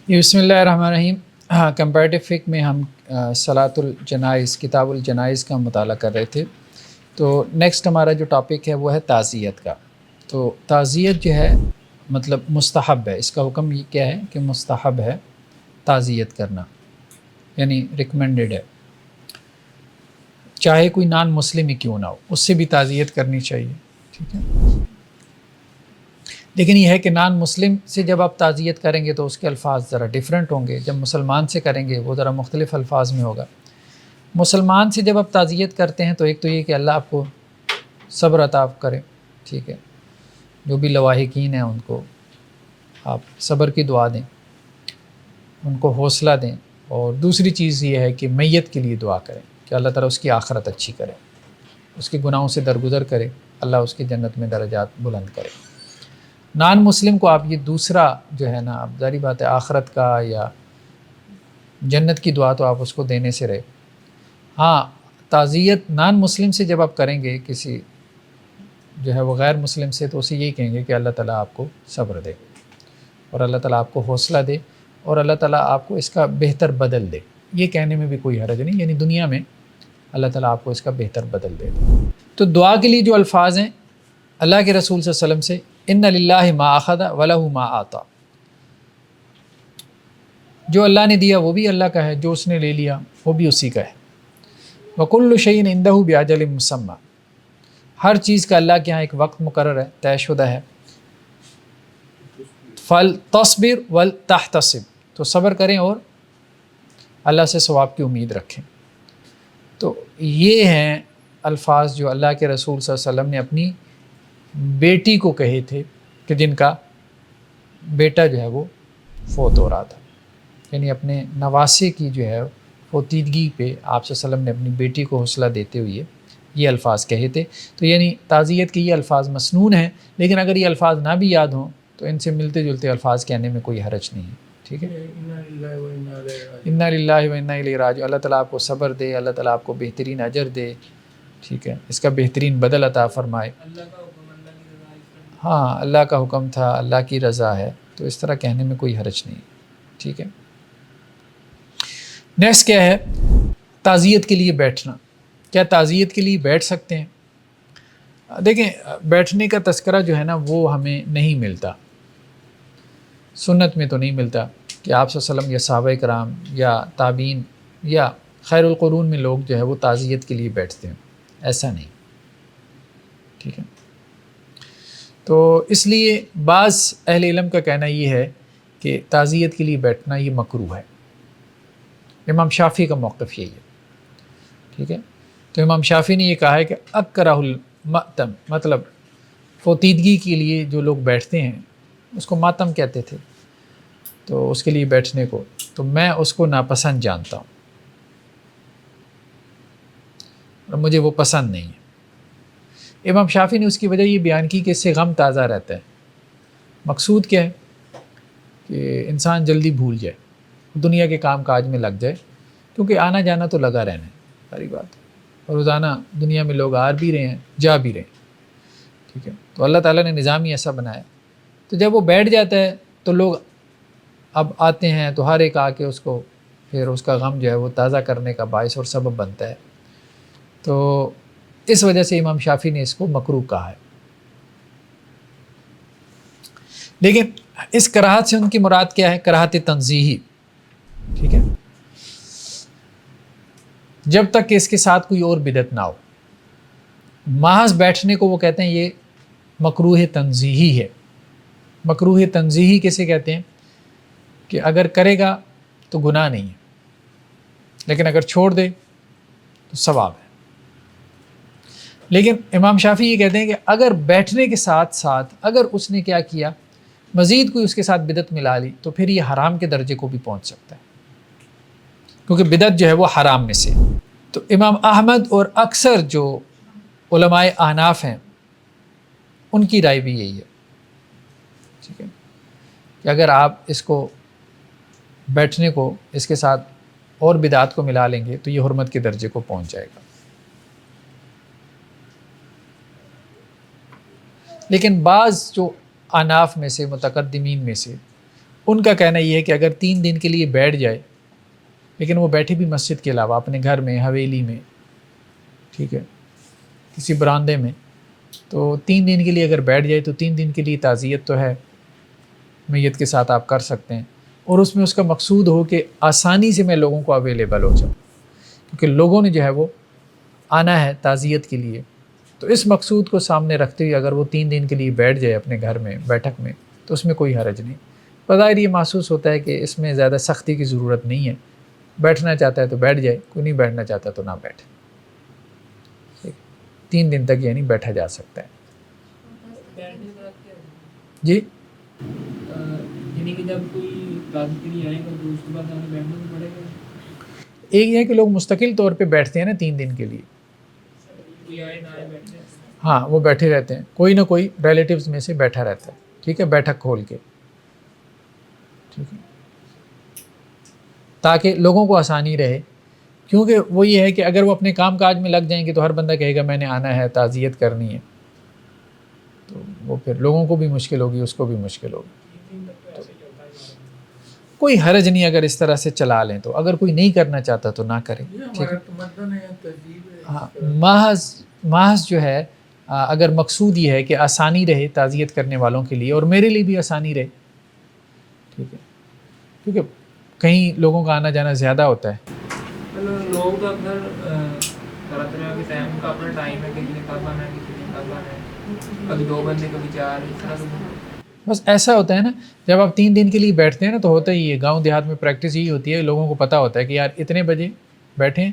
بسم اللہ الرحمن الرحیم۔ کمپیریٹیو فقہ میں ہم صلاۃ الجنائز، کتاب الجنائز کا مطالعہ کر رہے تھے۔ تو نیکسٹ ہمارا جو ٹاپک ہے وہ ہے تعزیت کا۔ تو تعزیت جو ہے مطلب مستحب ہے، اس کا حکم یہ کیا ہے کہ مستحب ہے تعزیت کرنا، یعنی ریکمینڈڈ ہے، چاہے کوئی نان مسلم ہی کیوں نہ ہو، اس سے بھی تعزیت کرنی چاہیے، ٹھیک ہے۔ لیکن یہ ہے کہ نان مسلم سے جب آپ تعزیت کریں گے تو اس کے الفاظ ذرا ڈیفرنٹ ہوں گے، جب مسلمان سے کریں گے وہ ذرا مختلف الفاظ میں ہوگا۔ مسلمان سے جب آپ تعزیت کرتے ہیں تو ایک تو یہ کہ اللہ آپ کو صبر عطا کرے، ٹھیک ہے، جو بھی لواحقین ہیں ان کو آپ صبر کی دعا دیں، ان کو حوصلہ دیں، اور دوسری چیز یہ ہے کہ میت کے لیے دعا کریں کہ اللہ تعالیٰ اس کی آخرت اچھی کرے، اس کے گناہوں سے درگزر کرے، اللہ اس کی جنت میں درجات بلند کرے۔ نان مسلم کو آپ یہ دوسرا جو ہے نا، اب ظاہری بات ہے آخرت کا یا جنت کی دعا تو آپ اس کو دینے سے رہے۔ ہاں، تعزیت نان مسلم سے جب آپ کریں گے، کسی جو ہے وہ غیر مسلم سے، تو اسے یہی کہیں گے کہ اللہ تعالیٰ آپ کو صبر دے، اور اللہ تعالیٰ آپ کو حوصلہ دے، اور اللہ تعالیٰ آپ کو اس کا بہتر بدل دے۔ یہ کہنے میں بھی کوئی حرج نہیں، یعنی دنیا میں اللہ تعالیٰ آپ کو اس کا بہتر بدل دے۔ تو دعا کے لیے جو الفاظ ہیں اللہ کے رسول صلی اللہ علیہ وسلم سے، ان للہ ما اخذ ولہ ما آتا، جو اللہ نے دیا وہ بھی اللہ کا ہے، جو اس نے لے لیا وہ بھی اسی کا ہے۔ وکل شیء عندہ باجل مسمى، ہر چیز کا اللہ کے ہاں ایک وقت مقرر ہے، طے شدہ ہے۔ فلتصبر ولتحتسب، تو صبر کریں اور اللہ سے ثواب کی امید رکھیں۔ تو یہ ہیں الفاظ جو اللہ کے رسول صلی اللہ علیہ وسلم نے اپنی بیٹی کو کہے تھے، کہ جن کا بیٹا جو ہے وہ فوت ہو رہا تھا، یعنی اپنے نواسے کی جو ہے فوتیدگی پہ آپ صلی اللہ علیہ وسلم نے اپنی بیٹی کو حوصلہ دیتے ہوئے یہ الفاظ کہے تھے۔ تو یعنی تعزیت کے یہ الفاظ مسنون ہیں، لیکن اگر یہ الفاظ نہ بھی یاد ہوں تو ان سے ملتے جلتے الفاظ کہنے میں کوئی حرج نہیں ہے، ٹھیک ہے۔ انا للہ و انا الیہ راجعون، اللہ تعالیٰ آپ کو صبر دے، اللہ تعالیٰ آپ کو بہترین اجر دے، ٹھیک ہے، اس کا بہترین بدل عطا فرمائے۔ ہاں، اللہ کا حکم تھا، اللہ کی رضا ہے، تو اس طرح کہنے میں کوئی حرج نہیں، ٹھیک ہے۔ نیکسٹ کیا ہے؟ تعزیت کے لیے بیٹھنا۔ کیا تعزیت کے لیے بیٹھ سکتے ہیں؟ دیکھیں، بیٹھنے کا تذکرہ جو ہے نا وہ ہمیں نہیں ملتا، سنت میں تو نہیں ملتا کہ آپ صلی اللہ علیہ وسلم یا صحابہ کرام یا تابعین یا خیر القرون میں لوگ جو ہے وہ تعزیت کے لیے بیٹھتے ہیں، ایسا نہیں، ٹھیک ہے۔ تو اس لیے بعض اہل علم کا کہنا یہ ہے کہ تعزیت کے لیے بیٹھنا یہ مکروہ ہے۔ امام شافعی کا موقف یہی ہے، ٹھیک ہے۔ تو امام شافعی نے یہ کہا ہے کہ اکرہ المأتم، مطلب فوتیدگی کے لیے جو لوگ بیٹھتے ہیں اس کو ماتم کہتے تھے، تو اس کے لیے بیٹھنے کو تو میں اس کو ناپسند جانتا ہوں، اور مجھے وہ پسند نہیں ہے۔ امام شافعی نے اس کی وجہ یہ بیان کی کہ اس سے غم تازہ رہتا ہے۔ مقصود کیا ہے؟ کہ انسان جلدی بھول جائے، دنیا کے کام کاج میں لگ جائے، کیونکہ آنا جانا تو لگا رہنا ہے، ساری بات، اور روزانہ دنیا میں لوگ آ بھی رہے ہیں، جا بھی رہے ہیں، ٹھیک ہے۔ تو اللہ تعالیٰ نے نظام ہی ایسا بنایا، تو جب وہ بیٹھ جاتا ہے تو لوگ اب آتے ہیں تو ہر ایک آ کے اس کو پھر اس کا غم جو ہے وہ تازہ کرنے کا باعث اور سبب بنتا ہے۔ تو اس وجہ سے امام شافعی نے اس کو مکروہ کہا ہے۔ لیکن اس کراہت سے ان کی مراد کیا ہے؟ کراہت تنزیہی، ٹھیک ہے، جب تک کہ اس کے ساتھ کوئی اور بدعت نہ ہو۔ محض بیٹھنے کو وہ کہتے ہیں یہ مکروہ تنزیہی ہے۔ مکروہ تنزیہی کیسے کہتے ہیں؟ کہ اگر کرے گا تو گناہ نہیں ہے، لیکن اگر چھوڑ دے تو ثواب ہے۔ لیکن امام شافعی یہ کہتے ہیں کہ اگر بیٹھنے کے ساتھ ساتھ اگر اس نے کیا کیا، مزید کوئی اس کے ساتھ بدعت ملا لی، تو پھر یہ حرام کے درجے کو بھی پہنچ سکتا ہے، کیونکہ بدعت جو ہے وہ حرام میں سے۔ تو امام احمد اور اکثر جو علماء احناف ہیں ان کی رائے بھی یہی ہے، ٹھیک ہے، کہ اگر آپ اس کو بیٹھنے کو اس کے ساتھ اور بدعات کو ملا لیں گے تو یہ حرمت کے درجے کو پہنچ جائے گا۔ لیکن بعض جو احناف میں سے، متقدمین میں سے، ان کا کہنا یہ ہے کہ اگر 3 دن کے لیے بیٹھ جائے، لیکن وہ بیٹھے بھی مسجد کے علاوہ اپنے گھر میں، حویلی میں، ٹھیک ہے، کسی برآمدے میں، تو 3 دن کے لیے اگر بیٹھ جائے تو 3 دن کے لیے تعزیت تو ہے میت کے ساتھ آپ کر سکتے ہیں، اور اس میں اس کا مقصود ہو کہ آسانی سے میں لوگوں کو اویلیبل ہو جاؤں، کیونکہ لوگوں نے جو ہے وہ آنا ہے تعزیت کے لیے، تو اس مقصود کو سامنے رکھتے ہوئے اگر وہ 3 دن کے لیے بیٹھ جائے اپنے گھر میں بیٹھک میں تو اس میں کوئی حرج نہیں۔ بظاہر یہ محسوس ہوتا ہے کہ اس میں زیادہ سختی کی ضرورت نہیں ہے، بیٹھنا چاہتا ہے تو بیٹھ جائے، کوئی نہیں بیٹھنا چاہتا تو نہ بیٹھے، 3 دن تک یعنی بیٹھا جا سکتا ہے۔ جی یعنی کہ جب کوئی تعزیت کے لیے آئے گا تو اس کے بعد ہمیں بیٹھنا تو پڑے گا۔ ایک یہ ہے کہ لوگ مستقل طور پہ بیٹھتے ہیں نا 3 دن کے لیے، کوئی آئے نہ آئے بیٹھے، ہاں وہ بیٹھے رہتے ہیں، کوئی نہ کوئی ریلیٹیوز میں سے بیٹھا رہتا ہے، ٹھیک ہے، بیٹھک کھول کے، ٹھیک ہے، تاکہ لوگوں کو آسانی رہے، کیونکہ وہ یہ ہے کہ اگر وہ اپنے کام کاج میں لگ جائیں گے تو ہر بندہ کہے گا میں نے آنا ہے، تعزیت کرنی ہے، تو وہ پھر لوگوں کو بھی مشکل ہوگی، اس کو بھی مشکل ہوگی۔ کوئی حرج نہیں اگر اس طرح سے چلا لیں تو، اگر کوئی نہیں کرنا چاہتا تو نہ کرے، ٹھیک ہے۔ ہاں محض جو ہے اگر مقصود یہ ہے کہ آسانی رہے تعزیت کرنے والوں کے لیے اور میرے لیے بھی آسانی رہے، ٹھیک ہے، کیونکہ کہیں لوگوں کا آنا جانا زیادہ ہوتا ہے۔ لوگ تو اکثر طرح طرح کے ٹائم کا اپنا ٹائم ہے، کسی نے کب آنا ہے، کسی نے کب آنا ہے، کبھی 2 بندے کبھی 4، اس طرح سے بس ایسا ہوتا ہے نا، جب آپ 3 دن کے لیے بیٹھتے ہیں نا تو ہوتا ہی ہے، گاؤں دیہات میں پریکٹس یہی ہوتی ہے، لوگوں کو پتہ ہوتا ہے کہ یار اتنے بجے بیٹھیں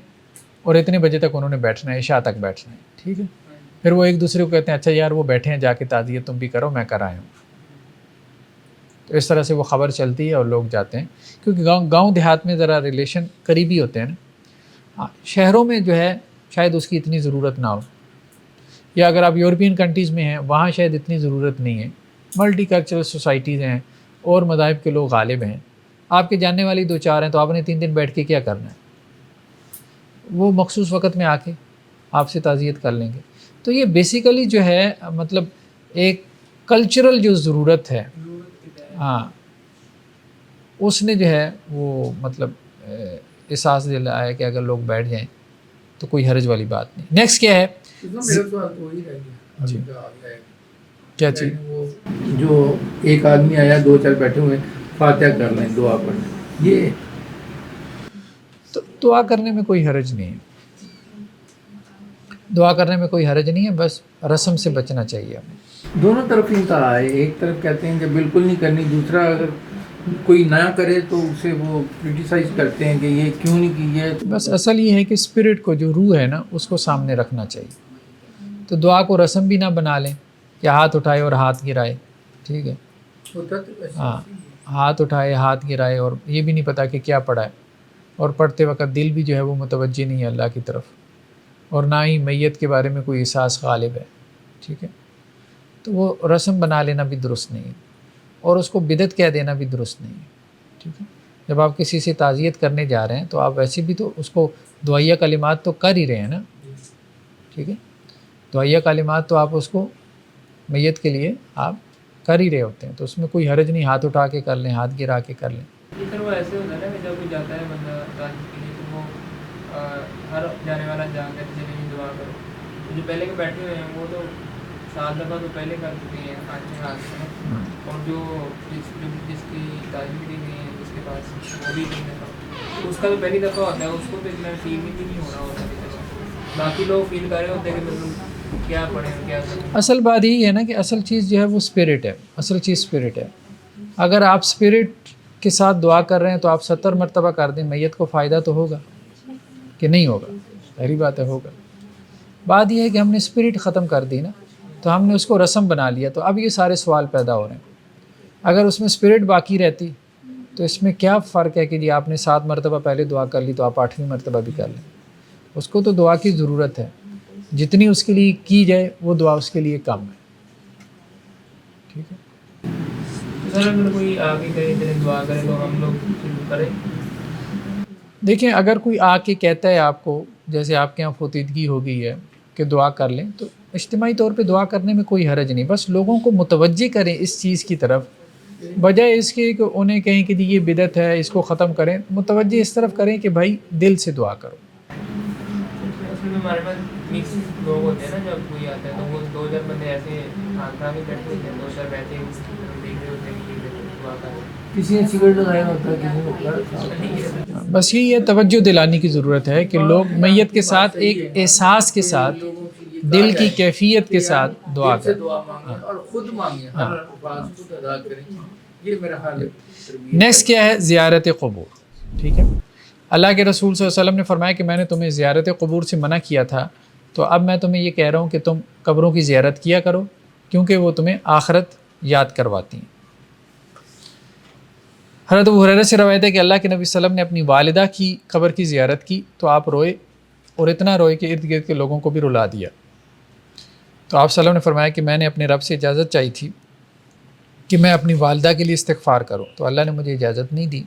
اور اتنے بجے تک انہوں نے بیٹھنا ہے، عشاء تک بیٹھنا ہے، ٹھیک ہے، پھر وہ ایک دوسرے کو کہتے ہیں اچھا یار وہ بیٹھے ہیں، جا کے تعزیت تم بھی کرو، میں کر آیا ہوں، تو اس طرح سے وہ خبر چلتی ہے اور لوگ جاتے ہیں، کیونکہ گاؤں دیہات میں ذرا ریلیشن قریبی ہوتے ہیں نا، شہروں میں جو ہے شاید اس کی اتنی ضرورت نہ ہو، یا اگر آپ یورپین کنٹریز میں ہیں وہاں شاید اتنی ضرورت نہیں ہے، ملٹی کلچرل سوسائٹیز ہیں اور مذاہب کے لوگ غالب ہیں، آپ کے جاننے والی 2-4 ہیں تو آپ نے 3 دن بیٹھ کے کیا کرنا ہے، وہ مخصوص وقت میں آ کے آپ سے تعزیت کر لیں گے۔ تو یہ بیسیکلی جو ہے مطلب ایک کلچرل جو ضرورت ہے، ہاں اس نے جو ہے وہ مطلب احساس دلایا کہ اگر لوگ بیٹھ جائیں تو کوئی حرج والی بات نہیں۔ نیکسٹ کیا ہے؟ جی کیا چیز؟ جو ایک آدمی آیا 2-4 بیٹھے ہوئے فاتحہ کر لیں، دعا پڑھ لیں، یہ تو دعا کرنے میں کوئی حرج نہیں ہے، دعا کرنے میں کوئی حرج نہیں ہے، بس رسم سے بچنا چاہیے ہمیں۔ دونوں طرف انتہا ہے، ایک طرف کہتے ہیں کہ بالکل نہیں کرنی، دوسرا اگر کوئی نہ کرے تو اسے وہ کرٹیسائز کرتے ہیں کہ یہ کیوں نہیں کی ہے۔ بس اصل یہ ہے کہ اسپرٹ کو، جو روح ہے نا، اس کو سامنے رکھنا چاہیے، تو دعا کو رسم بھی نہ بنا لیں کہ ہاتھ اٹھائے اور ہاتھ گرائے، ٹھیک ہے، ہاں ہاتھ اٹھائے ہاتھ گرائے اور یہ بھی نہیں پتا کہ کیا پڑھا ہے، اور پڑھتے وقت دل بھی جو ہے وہ متوجہ نہیں ہے اللہ کی طرف، اور نہ ہی میت کے بارے میں کوئی احساس غالب ہے، ٹھیک ہے، تو وہ رسم بنا لینا بھی درست نہیں ہے، اور اس کو بدعت کہہ دینا بھی درست نہیں ہے، ٹھیک ہے۔ جب آپ کسی سے تعزیت کرنے جا رہے ہیں تو آپ ویسے بھی تو اس کو دعائیہ کلمات تو کر ہی رہے ہیں نا، ٹھیک ہے، دعائیہ کلمات تو آپ اس کو میت کے لیے آپ کر ہی رہے ہوتے ہیں، تو اس میں کوئی حرج نہیں، ہاتھ اٹھا کے کر لیں، ہاتھ گرا کے کر لیں۔ یہ سر وہ ایسے ہوتا ہے نا کہ جب کوئی جاتا ہے بندہ تعزیت کے لیے تو وہ ہر جانے والا جا کر چلے دعا کرو، تو جو پہلے کے بیٹھے ہوئے ہیں وہ تو 7 دفعہ تو پہلے کر چکے ہیں آنکھیں ہاتھ سے، اور جو جس کی تعزیت دی گئی ہے جس کے پاس وہ بھی 3 دفعہ، اس کا تو پہلی دفعہ ہوتا ہے، اس کو تو اتنا فیل بھی نہیں ہو رہا ہوتا ہے، باقی لوگ فیل کر رہے ہوتے ہیں کہ مطلب کیا پڑھیں کیا کریں۔ اصل بات یہی ہے نا کہ اصل چیز جو ہے وہ اسپرٹ ہے، اصل چیز اسپرٹ ہے، اگر آپ اسپرٹ کے ساتھ دعا کر رہے ہیں تو آپ 70 مرتبہ کر دیں، میت کو فائدہ تو ہوگا کہ نہیں ہوگا؟ پہلی بات ہے ہوگا۔ بات یہ ہے کہ ہم نے اسپرٹ ختم کر دی نا، تو ہم نے اس کو رسم بنا لیا، تو اب یہ سارے سوال پیدا ہو رہے ہیں۔ اگر اس میں اسپرٹ باقی رہتی تو اس میں کیا فرق ہے کہ جی آپ نے 7 مرتبہ پہلے دعا کر لی تو آپ 8ویں مرتبہ بھی کر لیں، اس کو تو دعا کی ضرورت ہے، جتنی اس کے لیے کی جائے وہ دعا اس کے لیے کم ہے، ٹھیک ہے۔ سر اگر کوئی آگے کہے چلے دعا کرے تو ہم لوگ کریں؟ دیکھیں اگر کوئی آ کے کہتا ہے آپ کو، جیسے آپ کے یہاں فوتیدگی ہو گئی ہے کہ دعا کر لیں، تو اجتماعی طور پہ دعا کرنے میں کوئی حرج نہیں، بس لوگوں کو متوجہ کریں اس چیز کی طرف بجائے اس کے کہ انہیں کہیں کہ جی یہ بدعت ہے اس کو ختم کریں، متوجہ اس طرف کریں کہ بھائی دل سے دعا کرو۔ اصل میں ہمارے پاس مکس لوگ ہوتے ہیں نا، جب کوئی آتا ہے تو وہ 2-4 بندے ایسے ہاتھ کے بیٹھے ہوتے ہیں، 2-4 بیٹھے دیکھ رہے ہوتے ہیں کہ یہ دعا کر رہے ہیں، کسی نے سگریٹ لگایا ہوتا ہے، کسی نے بس یہ توجہ دلانے کی ضرورت ہے کہ لوگ میت کے ساتھ ایک احساس کے ساتھ دل کی کیفیت کے ساتھ دعا کریں، دعا مانگیں اور خود مانگیں، ہر الفاظ خود ادا کریں، یہ میرا حال ہے۔ نیکسٹ کیا ہے؟ زیارت قبور، ٹھیک ہے۔ اللہ کے رسول صلی اللہ علیہ وسلم نے فرمایا کہ میں نے تمہیں زیارت قبور سے منع کیا تھا، تو اب میں تمہیں یہ کہہ رہا ہوں کہ تم قبروں کی زیارت کیا کرو، کیونکہ وہ تمہیں آخرت یاد کرواتی ہیں۔ حضرت ابو ہریرہ سے روایت ہے کہ اللہ کے نبی صلی اللہ علیہ وسلم نے اپنی والدہ کی قبر کی زیارت کی تو آپ روئے، اور اتنا روئے کہ ارد گرد کے لوگوں کو بھی رلا دیا۔ تو آپ صلی اللہ علیہ وسلم نے فرمایا کہ میں نے اپنے رب سے اجازت چاہی تھی کہ میں اپنی والدہ کے لیے استغفار کروں، تو اللہ نے مجھے اجازت نہیں دی۔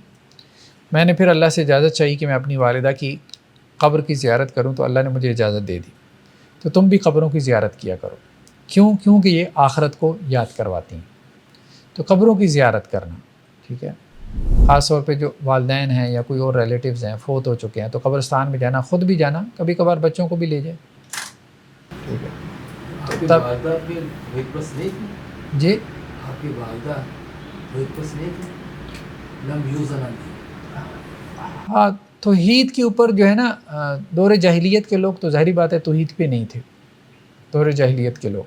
میں نے پھر اللہ سے اجازت چاہی کہ میں اپنی والدہ کی قبر کی زیارت کروں، تو اللہ نے مجھے اجازت دے دی۔ تو تم بھی قبروں کی زیارت کیا کرو، کیونکہ یہ آخرت کو یاد کرواتی ہیں۔ تو قبروں کی زیارت کرنا، ٹھیک ہے، خاص طور پہ جو والدین ہیں یا کوئی اور ریلیٹیوز ہیں فوت ہو چکے ہیں، تو قبرستان میں جانا، خود بھی جانا، کبھی کبھار بچوں کو بھی لے جائے، ٹھیک ہے۔ آپ کی تب والدہ پھر وہی پس نہیں تھی؟ جی آپ کی والدہ وہی پس نہیں تھی؟ لم یوزنا نہیں؟ ہاں، توحید کے اوپر جو ہے نا، دور جاہلیت کے لوگ تو ظاہری بات ہے توحید پہ نہیں تھے، دور جاہلیت کے لوگ،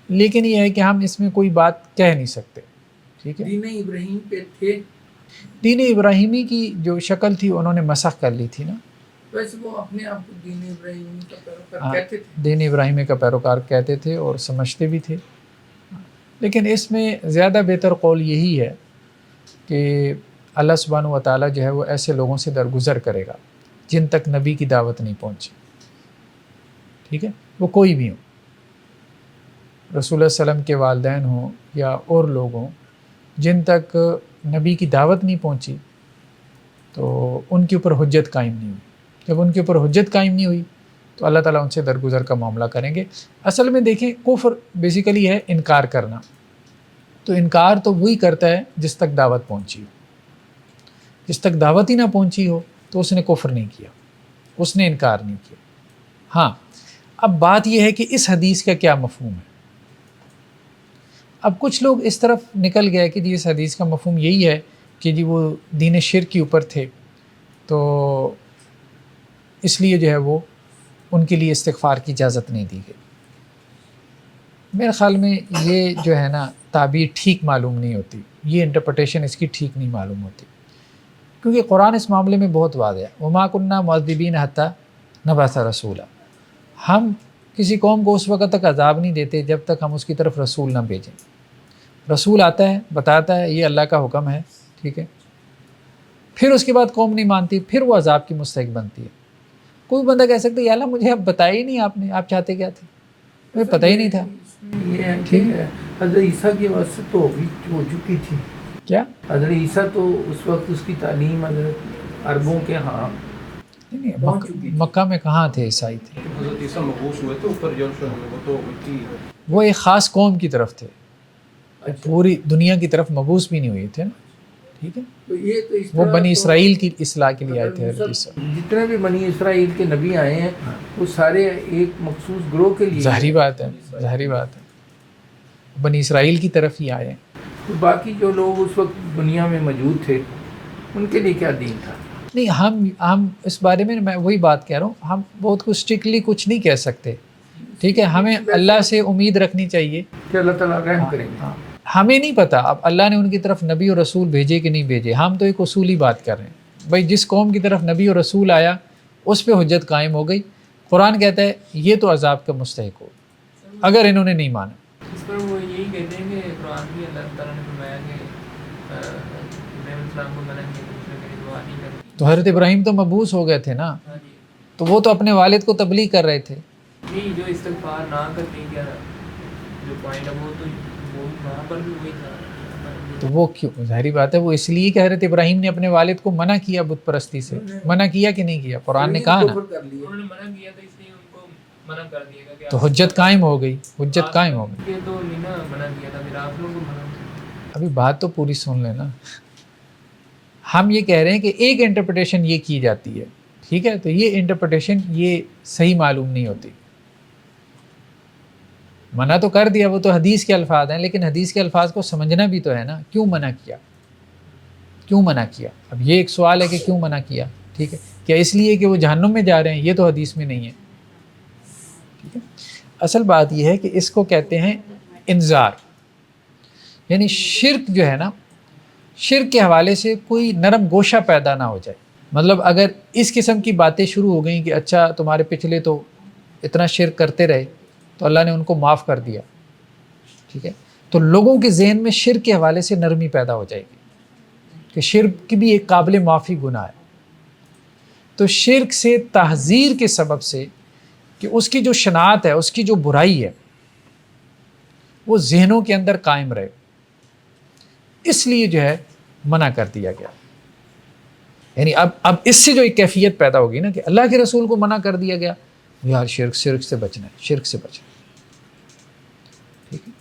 لیکن یہ ہے کہ ہم اس میں کوئی بات کہہ نہیں سکتے، ٹھیک ہے۔ دین ابراہیم پہ تھے، دین ابراہیمی کی جو شکل تھی انہوں نے مسخ کر لی تھی نا، ویسے وہ اپنے آپ کو دین ابراہیم کا پیروکار کہتے تھے۔ دین ابراہیمی کا پیروکار کہتے تھے اور سمجھتے بھی تھے، لیکن اس میں زیادہ بہتر قول یہی ہے کہ اللہ سبحانہ و تعالیٰ جو ہے وہ ایسے لوگوں سے درگزر کرے گا جن تک نبی کی دعوت نہیں پہنچی، ٹھیک ہے، وہ کوئی بھی ہوں، رسول اللہ صلی اللہ علیہ وسلم کے والدین ہوں یا اور لوگ ہوں، جن تک نبی کی دعوت نہیں پہنچی تو ان کے اوپر حجت قائم نہیں ہوئی۔ جب ان کے اوپر حجت قائم نہیں ہوئی تو اللہ تعالیٰ ان سے درگزر کا معاملہ کریں گے۔ اصل میں دیکھیں، کفر بیسیکلی ہے انکار کرنا، تو انکار تو وہی کرتا ہے جس تک دعوت پہنچی ہو، جس تک دعوت ہی نہ پہنچی ہو تو اس نے کفر نہیں کیا، اس نے انکار نہیں کیا۔ ہاں، اب بات یہ ہے کہ اس حدیث کا کیا مفہوم ہے۔ اب کچھ لوگ اس طرف نکل گئے کہ جی اس حدیث کا مفہوم یہی ہے کہ جی وہ دین شرک کے اوپر تھے، تو اس لیے جو ہے وہ ان کے لیے استغفار کی اجازت نہیں دی گئی۔ میرے خیال میں یہ جو ہے نا تعبیر ٹھیک معلوم نہیں ہوتی، یہ انٹرپریٹیشن اس کی ٹھیک نہیں معلوم ہوتی، کیونکہ قرآن اس معاملے میں بہت واضح ہے، وما كنا معذبین حتی نبعث رسولا، ہم کسی قوم کو اس وقت تک عذاب نہیں دیتے جب تک ہم اس کی طرف رسول نہ بھیجیں۔ رسول آتا ہے، بتاتا ہے یہ اللہ کا حکم ہے، ٹھیک ہے، پھر اس کے بعد قوم نہیں مانتی، پھر وہ عذاب کی مستحق بنتی ہے۔ کوئی بندہ کہہ سکتا ہے یا اللہ مجھے اب بتایا ہی نہیں آپ نے، آپ چاہتے کیا تھے، مجھے پتہ ہی نہیں تھا۔ یہ ہے کہ حضرت عیسیٰ کی واسطے تو ہو چکی تھی، کیا حضرت عیسیٰ تو اس وقت اس کی تعلیم حضرت عربوں کے ہاں نہیں، مکہ میں کہاں تھے عیسائی تھے، حضرت عیسیٰ مبعوث ہوئے تھے اوپر یروشلم میں، وہ تو ان کی وہ ایک خاص قوم کی طرف تھے، پوری دنیا کی طرف مبعوث بھی نہیں ہوئے تھے نا، ٹھیک ہے، تو یہ تو اس وہ طرح بنی تو اسرائیل کی اصلاح کے لیے آئے تھے حضرت عیسیٰ۔ جتنے بھی بنی اسرائیل کے نبی آئے ہیں وہ سارے ایک مخصوص گروہ کے لیے، ظاہری بات ہے، ظاہری بات ہے، بنی اسرائیل کی طرف ہی آئے ہیں۔ تو باقی جو لوگ اس وقت دنیا میں موجود تھے ان کے لیے کیا دین تھا؟ نہیں، ہم اس بارے میں وہی بات کہہ رہا ہوں، ہم بہت کچھ اسٹرکٹلی کچھ نہیں کہہ سکتے، ٹھیک ہے، ہمیں اللہ سے امید رکھنی چاہیے کہ اللہ تعالیٰ رحم کریں گے۔ ہمیں نہیں پتہ اب اللہ نے ان کی طرف نبی اور رسول بھیجے کہ نہیں بھیجے، ہم تو ایک اصولی بات کر رہے ہیں، بھائی جس قوم کی طرف نبی اور رسول آیا اس پہ حجت قائم ہو گئی، قرآن کہتا ہے یہ تو عذاب کا مستحق ہو اگر انہوں نے نہیں مانا۔ اس پر وہ یہی کہتے ہیں کہ قرآن بھی اللہ تعالیٰ نے فرمایا کہ ابراہیم علیہ السلام کو منع کیا کہ اس نے میری دعا نہیں کرتی۔ تو حضرت ابراہیم تو مبعوث ہو گئے تھے نا، ہاں جی، تو وہ تو اپنے والد کو تبلیغ کر رہے تھے، نہیں جو استغفار نہ کرنے کا جو پوائنٹ ہے وہ تو وہ وہاں پر بھی وہی تھا۔ تو وہ کیوں، ظاہری بات ہے وہ اس لیے کہ حضرت ابراہیم نے اپنے والد کو منع کیا بت پرستی سے، منع کیا کہ نہیں کیا، قرآن نے کہا نا، انہوں نے منع کیا تھا اس لیے ان کو منع کر دیا گیا کہ تو حجت قائم ہو گئی، حجت قائم ہو گئی۔ یہ تو نہیں نا منع کیا تھا، پھر آپ لوگوں کو منع کیا۔ ابھی بات تو پوری سن لینا. ہم یہ کہہ رہے ہیں کہ ایک انٹرپریٹیشن یہ کی جاتی ہے, ٹھیک ہے, تو یہ انٹرپریٹیشن یہ صحیح معلوم نہیں ہوتی. منع تو کر دیا, وہ تو حدیث کے الفاظ ہیں, لیکن حدیث کے الفاظ کو سمجھنا بھی تو ہے نا, کیوں منع کیا, کیوں منع کیا. اب یہ ایک سوال ہے کہ کیوں منع کیا, ٹھیک ہے, کیا اس لیے کہ وہ جہنم میں جا رہے ہیں, یہ تو حدیث میں نہیں ہے, ٹھیک ہے. اصل بات یہ ہے کہ اس کو کہتے ہیں انذار, یعنی شرک جو ہے نا, شرک کے حوالے سے کوئی نرم گوشہ پیدا نہ ہو جائے. مطلب اگر اس قسم کی باتیں شروع ہو گئیں کہ اچھا تمہارے پچھلے تو اتنا شرک کرتے رہے تو اللہ نے ان کو معاف کر دیا, ٹھیک ہے, تو لوگوں کے ذہن میں شرک کے حوالے سے نرمی پیدا ہو جائے گی کہ شرک کی بھی ایک قابل معافی گناہ ہے. تو شرک سے تحذیر کے سبب سے کہ اس کی جو شناعت ہے, اس کی جو برائی ہے, وہ ذہنوں کے اندر قائم رہے, اس لیے جو ہے منع کر دیا گیا. یعنی اب اس سے جو ایک کیفیت پیدا ہوگی نا کہ اللہ کے رسول کو منع کر دیا گیا, یار شرک سے بچنا ہے, شرک سے بچنا ہے, ٹھیک ہے.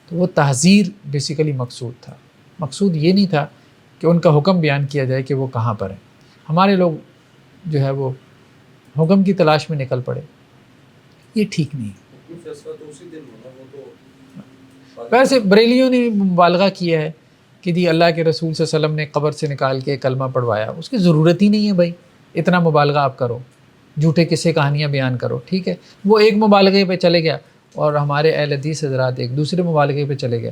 تو وہ تحذیر بیسیکلی مقصود تھا. مقصود یہ نہیں تھا کہ ان کا حکم بیان کیا جائے کہ وہ کہاں پر ہیں. ہمارے لوگ جو ہے وہ حکم کی تلاش میں نکل پڑے, یہ ٹھیک نہیں. ویسے بریلیوں نے مبالغہ کیا ہے کہ جی اللہ کے رسول صلی اللہ علیہ وسلم نے قبر سے نکال کے کلمہ پڑھوایا, اس کی ضرورت ہی نہیں ہے بھائی, اتنا مبالغہ آپ کرو, جھوٹے قصے کہانیاں بیان کرو, ٹھیک ہے. وہ ایک مبالغے پہ چلے گیا, اور ہمارے اہل حدیث حضرات ایک دوسرے مبالغے پہ چلے گئے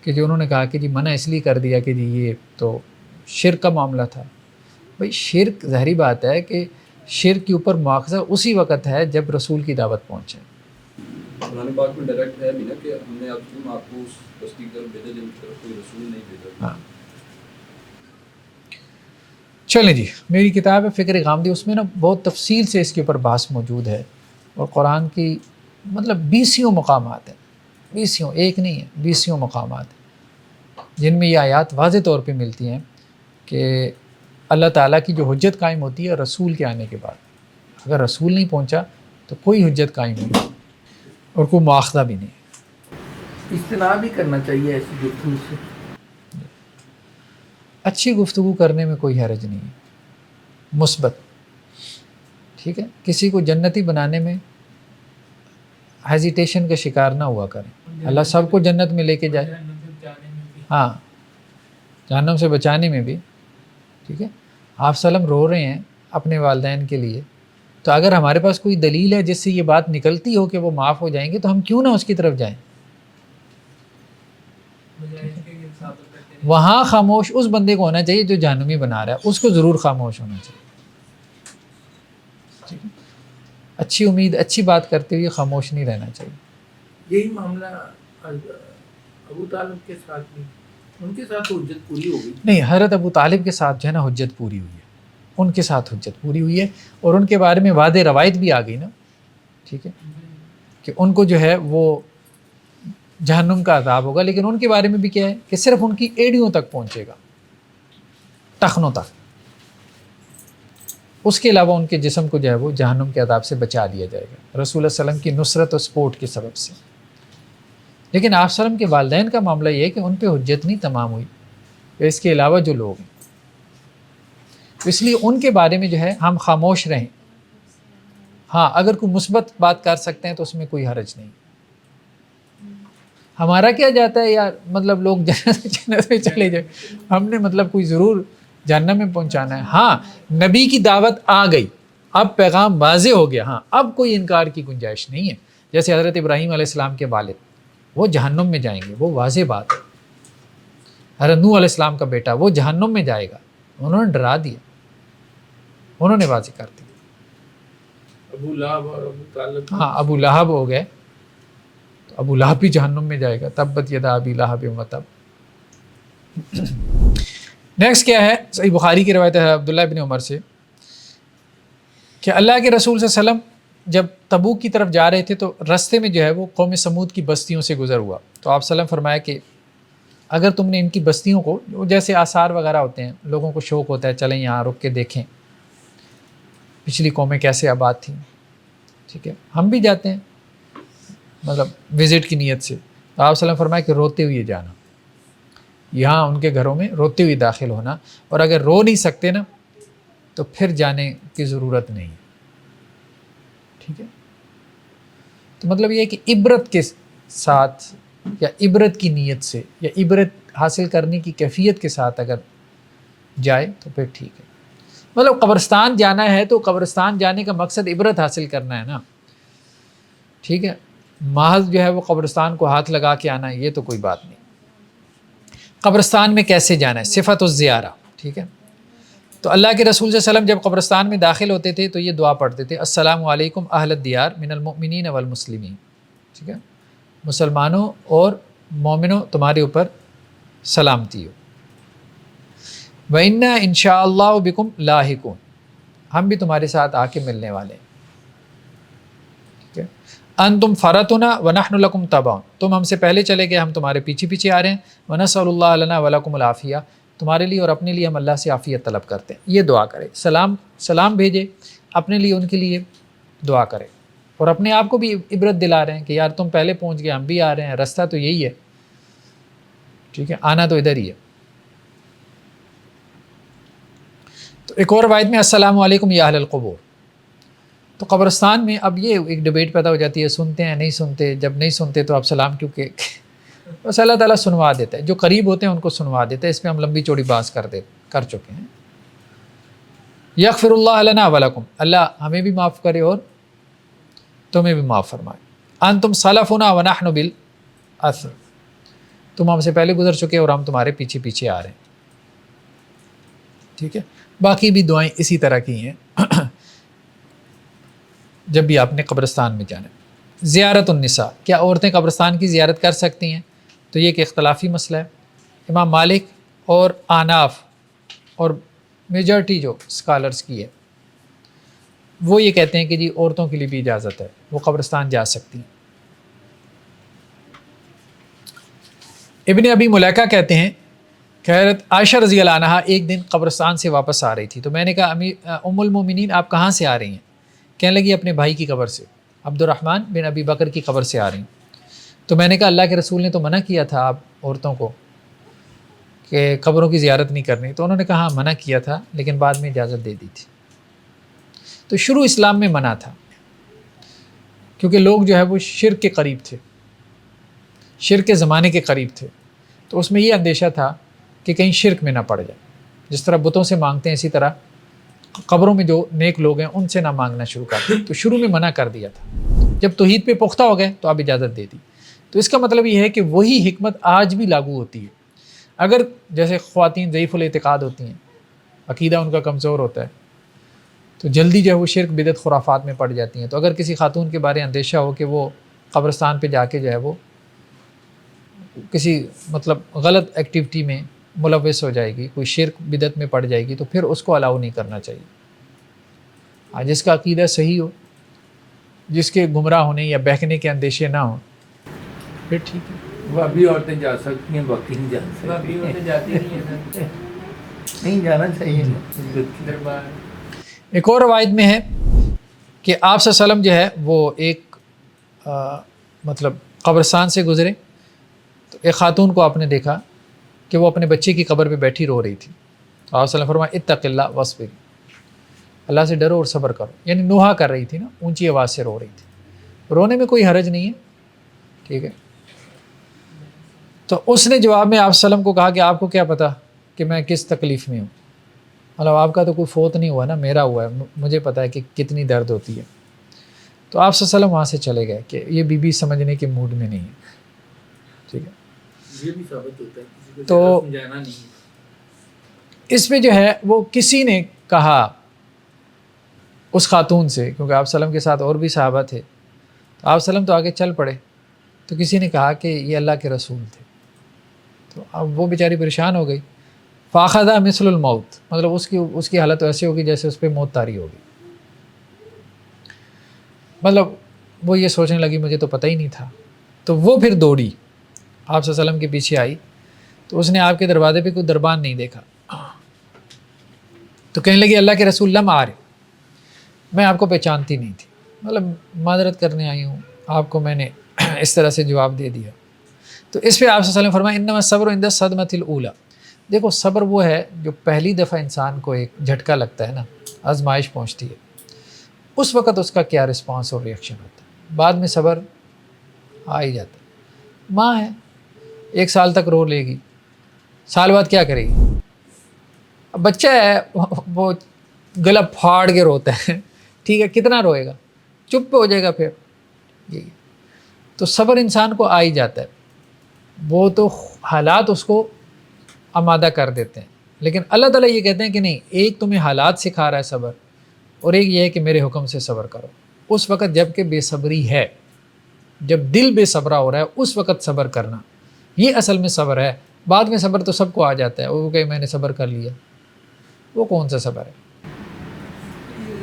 کہ جو انہوں نے کہا کہ جی منع اس لیے کر دیا کہ جی یہ تو شرک کا معاملہ تھا. بھائی شرک ظاہری بات ہے کہ شرک کے اوپر مواخذہ اسی وقت ہے جب رسول کی دعوت پہنچے. قرآن پاک میں ڈائریکٹ ہے بھی نا کہ ہم نے آپ کو تصدیق کر بھیجا جن کی طرف کوئی رسول نہیں بھیجا. ہاں چلیں جی, میری کتاب ہے فکر غامدی, اس میں نا بہت تفصیل سے اس کے اوپر بحث موجود ہے, اور قرآن کی مطلب 20 مقامات ہیں, 20 ایک نہیں ہے, 20 مقامات ہیں جن میں یہ آیات واضح طور پہ ملتی ہیں کہ اللہ تعالیٰ کی جو حجت قائم ہوتی ہے رسول کے آنے کے بعد. اگر رسول نہیں پہنچا تو کوئی حجت قائم نہیں اور کوئی مواخذہ بھی نہیں. اجتناب بھی کرنا چاہیے ایسی گفتگو سے. اچھی گفتگو کرنے میں کوئی حرج نہیں ہے, مثبت, ٹھیک ہے. کسی کو جنتی بنانے میں ہیزیٹیشن کا شکار نہ ہوا کریں. اللہ سب کو جنت میں لے کے جائے, ہاں جہنم سے بچانے میں بھی, ٹھیک ہے. آپ سلم رو رہے ہیں اپنے والدین کے لیے, تو اگر ہمارے پاس کوئی دلیل ہے جس سے یہ بات نکلتی ہو کہ وہ معاف ہو جائیں گے تو ہم کیوں نہ اس کی طرف جائیں. وہاں خاموش اس بندے کو ہونا چاہیے جو جہنمی بنا رہا ہے, اس کو ضرور خاموش ہونا چاہیے. اچھی امید, اچھی بات کرتے ہوئے خاموش نہیں رہنا چاہیے. یہی معاملہ ابو طالب کے ساتھ بھی, ان کے ساتھ حجت پوری ہو گئی نہیں, حضرت ابو طالب کے ساتھ جو ہے نا حجت پوری ہوئی ہے, ان کے ساتھ حجت پوری ہوئی ہے, اور ان کے بارے میں واضح روایت بھی آ گئی نا, ٹھیک ہے, کہ ان کو جو ہے وہ جہنم کا عذاب ہوگا, لیکن ان کے بارے میں بھی کیا ہے کہ صرف ان کی ایڑیوں تک پہنچے گا, ٹخنوں تک, اس کے علاوہ ان کے جسم کو جو ہے وہ جہنم کے عذاب سے بچا دیا جائے گا رسول اللہ علیہ وسلم کی نصرت و سپورٹ کے سبب سے. لیکن آپ صلی اللہ علیہ وسلم کے والدین کا معاملہ یہ ہے کہ ان پہ حجت نہیں تمام ہوئی, اس کے علاوہ جو لوگ ہیں, اس لیے ان کے بارے میں جو ہے ہم خاموش رہیں. ہاں اگر کوئی مثبت بات کر سکتے ہیں تو اس میں کوئی حرج نہیں. ہمارا کیا جاتا ہے یار, مطلب لوگ جنت میں چلے جائیں, ہم نے مطلب کوئی ضرور جہنم میں پہنچانا ہے. ہاں نبی کی دعوت آ گئی, اب پیغام واضح ہو گیا, ہاں اب کوئی انکار کی گنجائش نہیں ہے. جیسے حضرت ابراہیم علیہ السلام کے والد وہ جہنم میں جائیں گے, وہ واضح بات ہے. حضرت نوح علیہ السلام کا بیٹا وہ جہنم میں جائے گا, انہوں نے ڈرا دیا, انہوں نے واضح کر دیا. ابو لہب اور ابو طالب, ہاں ابو لہب ہو گئے تو ابو لہب بھی جہنم میں جائے گا, تبت یدا ابی لہب وتب. نیکسٹ کیا ہے, صحیح بخاری کی روایت ہے عبداللہ بن عمر سے کہ اللہ کے رسول صلی اللہ علیہ وسلم جب تبوک کی طرف جا رہے تھے تو رستے میں جو ہے وہ قوم سمود کی بستیوں سے گزر ہوا, تو آپ صلی اللہ علیہ وسلم فرمایا کہ اگر تم نے ان کی بستیوں کو, جیسے آثار وغیرہ ہوتے ہیں, لوگوں کو شوق ہوتا ہے چلیں یہاں رک کے دیکھیں پچھلی قومیں کیسے آباد تھیں, ٹھیک ہے, ہم بھی جاتے ہیں مطلب وزٹ کی نیت سے, تو آپ صلی اللہ علیہ وسلم فرمایا کہ روتے ہوئے جانا, یہاں ان کے گھروں میں روتے ہوئے داخل ہونا، اور اگر رو نہیں سکتے نا تو پھر جانے کی ضرورت نہیں، ٹھیک ہے؟ تو مطلب یہ ہے کہ عبرت کے ساتھ یا عبرت کی نیت سے یا عبرت حاصل کرنے کی کیفیت کے ساتھ اگر جائے تو پھر ٹھیک ہے۔ مطلب قبرستان جانا ہے تو قبرستان جانے کا مقصد عبرت حاصل کرنا ہے نا، ٹھیک ہے؟ محض جو ہے وہ قبرستان کو ہاتھ لگا کے آنا ہے، یہ تو کوئی بات نہیں۔ قبرستان میں کیسے جانا ہے، صفت الزیارہ، ٹھیک ہے؟ تو اللہ کے رسول صلی اللہ علیہ وسلم جب قبرستان میں داخل ہوتے تھے تو یہ دعا پڑھتے تھے، السلام علیکم اہل الدیار من المؤمنین والمسلمین، ٹھیک ہے؟ مسلمانوں اور مومنوں تمہارے اوپر سلامتی ہو، وَإِنَّا إِن شاء اللَّهُ بِكُمْ لاحقون، ہم بھی تمہارے ساتھ آ کے ملنے والے ہیں، ٹھیک ہے؟ انتم فرطنا ونحن لکم تبعون، تم ہم سے پہلے چلے گئے، ہم تمہارے پیچھے پیچھے آ رہے ہیں، ونسأل اللہ لنا ولکم العافیہ، تمہارے لیے اور اپنے لیے ہم اللہ سے عافیت طلب کرتے ہیں۔ یہ دعا کرے، سلام بھیجے، اپنے لیے ان کے لیے دعا کرے، اور اپنے آپ کو بھی عبرت دلا رہے ہیں کہ یار تم پہلے پہنچ گئے، ہم بھی آ رہے ہیں، راستہ تو یہی ہے، ٹھیک ہے؟ آنا تو ادھر ہی ہے۔ تو ایک اور روایت میں السلام علیکم یا اہل القبور، تو قبرستان میں اب یہ ایک ڈبیٹ پیدا ہو جاتی ہے، سنتے ہیں نہیں سنتے، جب نہیں سنتے تو آپ سلام کیوں کہ بس اللہ تعالیٰ سنوا دیتا ہے، جو قریب ہوتے ہیں ان کو سنوا دیتا ہے، اس پہ ہم لمبی چوڑی بحث کر چکے ہیں۔ یغفر اللہ لنا ولکم، اللہ ہمیں بھی معاف کرے اور تمہیں بھی معاف فرمائے۔ انتم سلفنا ونحن بالاثر، تم ہم سے پہلے گزر چکے اور ہم تمہارے پیچھے پیچھے آ رہے ہیں، ٹھیک ہے؟ باقی بھی دعائیں اسی طرح کی ہیں جب بھی آپ نے قبرستان میں جانا ہے۔ زیارت النساء، کیا عورتیں قبرستان کی زیارت کر سکتی ہیں؟ تو یہ ایک اختلافی مسئلہ ہے، امام مالک اور احناف اور میجورٹی جو اسکالرس کی ہے وہ یہ کہتے ہیں کہ جی عورتوں کے لیے بھی اجازت ہے، وہ قبرستان جا سکتی ہیں۔ ابن ابی ملیکہ کہتے ہیں کہ حضرت عائشہ رضی اللہ عنہا ایک دن قبرستان سے واپس آ رہی تھی، تو میں نے کہا ام المومنین آپ کہاں سے آ رہی ہیں؟ کہنے لگی اپنے بھائی کی قبر سے، عبد الرحمن بن ابی بکر کی قبر سے آ رہی ہیں۔ تو میں نے کہا اللہ کے رسول نے تو منع کیا تھا آپ عورتوں کو کہ قبروں کی زیارت نہیں کرنی، تو انہوں نے کہا منع کیا تھا لیکن بعد میں اجازت دے دی تھی۔ تو شروع اسلام میں منع تھا کیونکہ لوگ جو ہے وہ شرک کے قریب تھے، شرک کے زمانے کے قریب تھے، تو اس میں یہ اندیشہ تھا کہ کہیں شرک میں نہ پڑ جائے، جس طرح بتوں سے مانگتے ہیں اسی طرح قبروں میں جو نیک لوگ ہیں ان سے نہ مانگنا شروع کر دیں، تو شروع میں منع کر دیا تھا۔ جب توحید پہ پختہ ہو گئے تو اب اجازت دے دی۔ تو اس کا مطلب یہ ہے کہ وہی حکمت آج بھی لاگو ہوتی ہے۔ اگر جیسے خواتین ضعیف الاعتقاد ہوتی ہیں، عقیدہ ان کا کمزور ہوتا ہے، تو جلدی جو ہے وہ شرک بدعت خرافات میں پڑ جاتی ہیں، تو اگر کسی خاتون کے بارے اندیشہ ہو کہ وہ قبرستان پہ جا کے جو ہے وہ کسی مطلب غلط ایکٹیویٹی میں ملوث ہو جائے گی، کوئی شرک بدعت میں پڑ جائے گی، تو پھر اس کو الاؤ نہیں کرنا چاہیے۔ جس کا عقیدہ صحیح ہو، جس کے گمراہ ہونے یا بہکنے کے اندیشے نہ ہوں، پھر ٹھیک ہے۔ وہ ابھی عورتیں جا سکتی ہیں، باقی نہیں جا سکتی، باقی عورتیں جاتی نہیں ہیں نہیں جانا چاہیے دربار۔ ایک اور روایت میں ہے کہ آپ صلی اللہ علیہ وسلم جو ہے وہ ایک مطلب قبرستان سے گزرے تو ایک خاتون کو آپ نے دیکھا کہ وہ اپنے بچے کی قبر پہ بیٹھی رو رہی تھی، تو آپ صلی اللہ علیہ وسلم فرمایا اتق اللہ واصبر، اللہ سے ڈرو اور صبر کرو، یعنی نوحہ کر رہی تھی نا، اونچی آواز سے رو رہی تھی، رونے میں کوئی حرج نہیں ہے، ٹھیک ہے۔ تو اس نے جواب میں آپ صلی اللہ علیہ وسلم کو کہا کہ آپ کو کیا پتہ کہ میں کس تکلیف میں ہوں، مطلب آپ کا تو کوئی فوت نہیں ہوا نا، میرا ہوا ہے، مجھے پتہ ہے کہ کتنی درد ہوتی ہے۔ تو آپ صلی اللہ علیہ وسلم وہاں سے چلے گئے کہ یہ بی بی سمجھنے کے موڈ میں نہیں ہے، ٹھیک ہے۔ یہ بھی ثابت ہوتا ہے کسی کو تو سمجھانا نہیں۔ اس میں جو ہے وہ کسی نے کہا اس خاتون سے، کیونکہ آپ صلی اللہ علیہ وسلم کے ساتھ اور بھی صحابہ تھے، تو آپ صلی اللہ علیہ وسلم تو آگے چل پڑے، تو کسی نے کہا کہ یہ اللہ کے رسول تھے، تو اب وہ بیچاری پریشان ہو گئی، فاخذہ مثل الموت، مطلب اس کی حالت ایسی ہوگی جیسے اس پہ موت طاری ہوگی، مطلب وہ یہ سوچنے لگی مجھے تو پتہ ہی نہیں تھا۔ تو وہ پھر دوڑی آپ صلی اللہ علیہ وسلم کے پیچھے آئی، تو اس نے آپ کے دروازے پہ کوئی دربان نہیں دیکھا، تو کہنے لگی اللہ کے رسول لم آ رہے، میں آپ کو پہچانتی نہیں تھی، مطلب معذرت کرنے آئی ہوں، آپ کو میں نے اس طرح سے جواب دے دیا۔ تو اس پہ آپ صلی اللہ علیہ وسلم فرمائے انما الصبر عند الصدمۃ الاولی. دیکھو صبر وہ ہے جو پہلی دفعہ انسان کو ایک جھٹکا لگتا ہے نا، آزمائش پہنچتی ہے، اس وقت اس کا کیا رسپانس اور ریئیکشن ہوتا ہے. بعد میں صبر آ ہی جاتا ہے. ماں ہے 1 سال تک رو لے گی، سال بعد کیا کرے گی؟ اب بچہ ہے وہ گلا پھاڑ کے روتا ہے، ٹھیک ہے، کتنا روئے گا؟ چپ ہو جائے گا پھر. یہی تو صبر انسان کو آ ہی جاتا ہے، وہ تو حالات اس کو آمادہ کر دیتے ہیں. لیکن اللہ تعالیٰ یہ کہتے ہیں کہ نہیں، ایک تمہیں حالات سکھا رہا ہے صبر، اور ایک یہ ہے کہ میرے حکم سے صبر کرو. اس وقت جب کہ بے صبری ہے، جب دل بے صبرا ہو رہا ہے، اس وقت صبر کرنا، یہ اصل میں صبر ہے. بعد میں صبر تو سب کو آ جاتا ہے، وہ کہ میں نے صبر کر لیا، وہ کون سا صبر ہے؟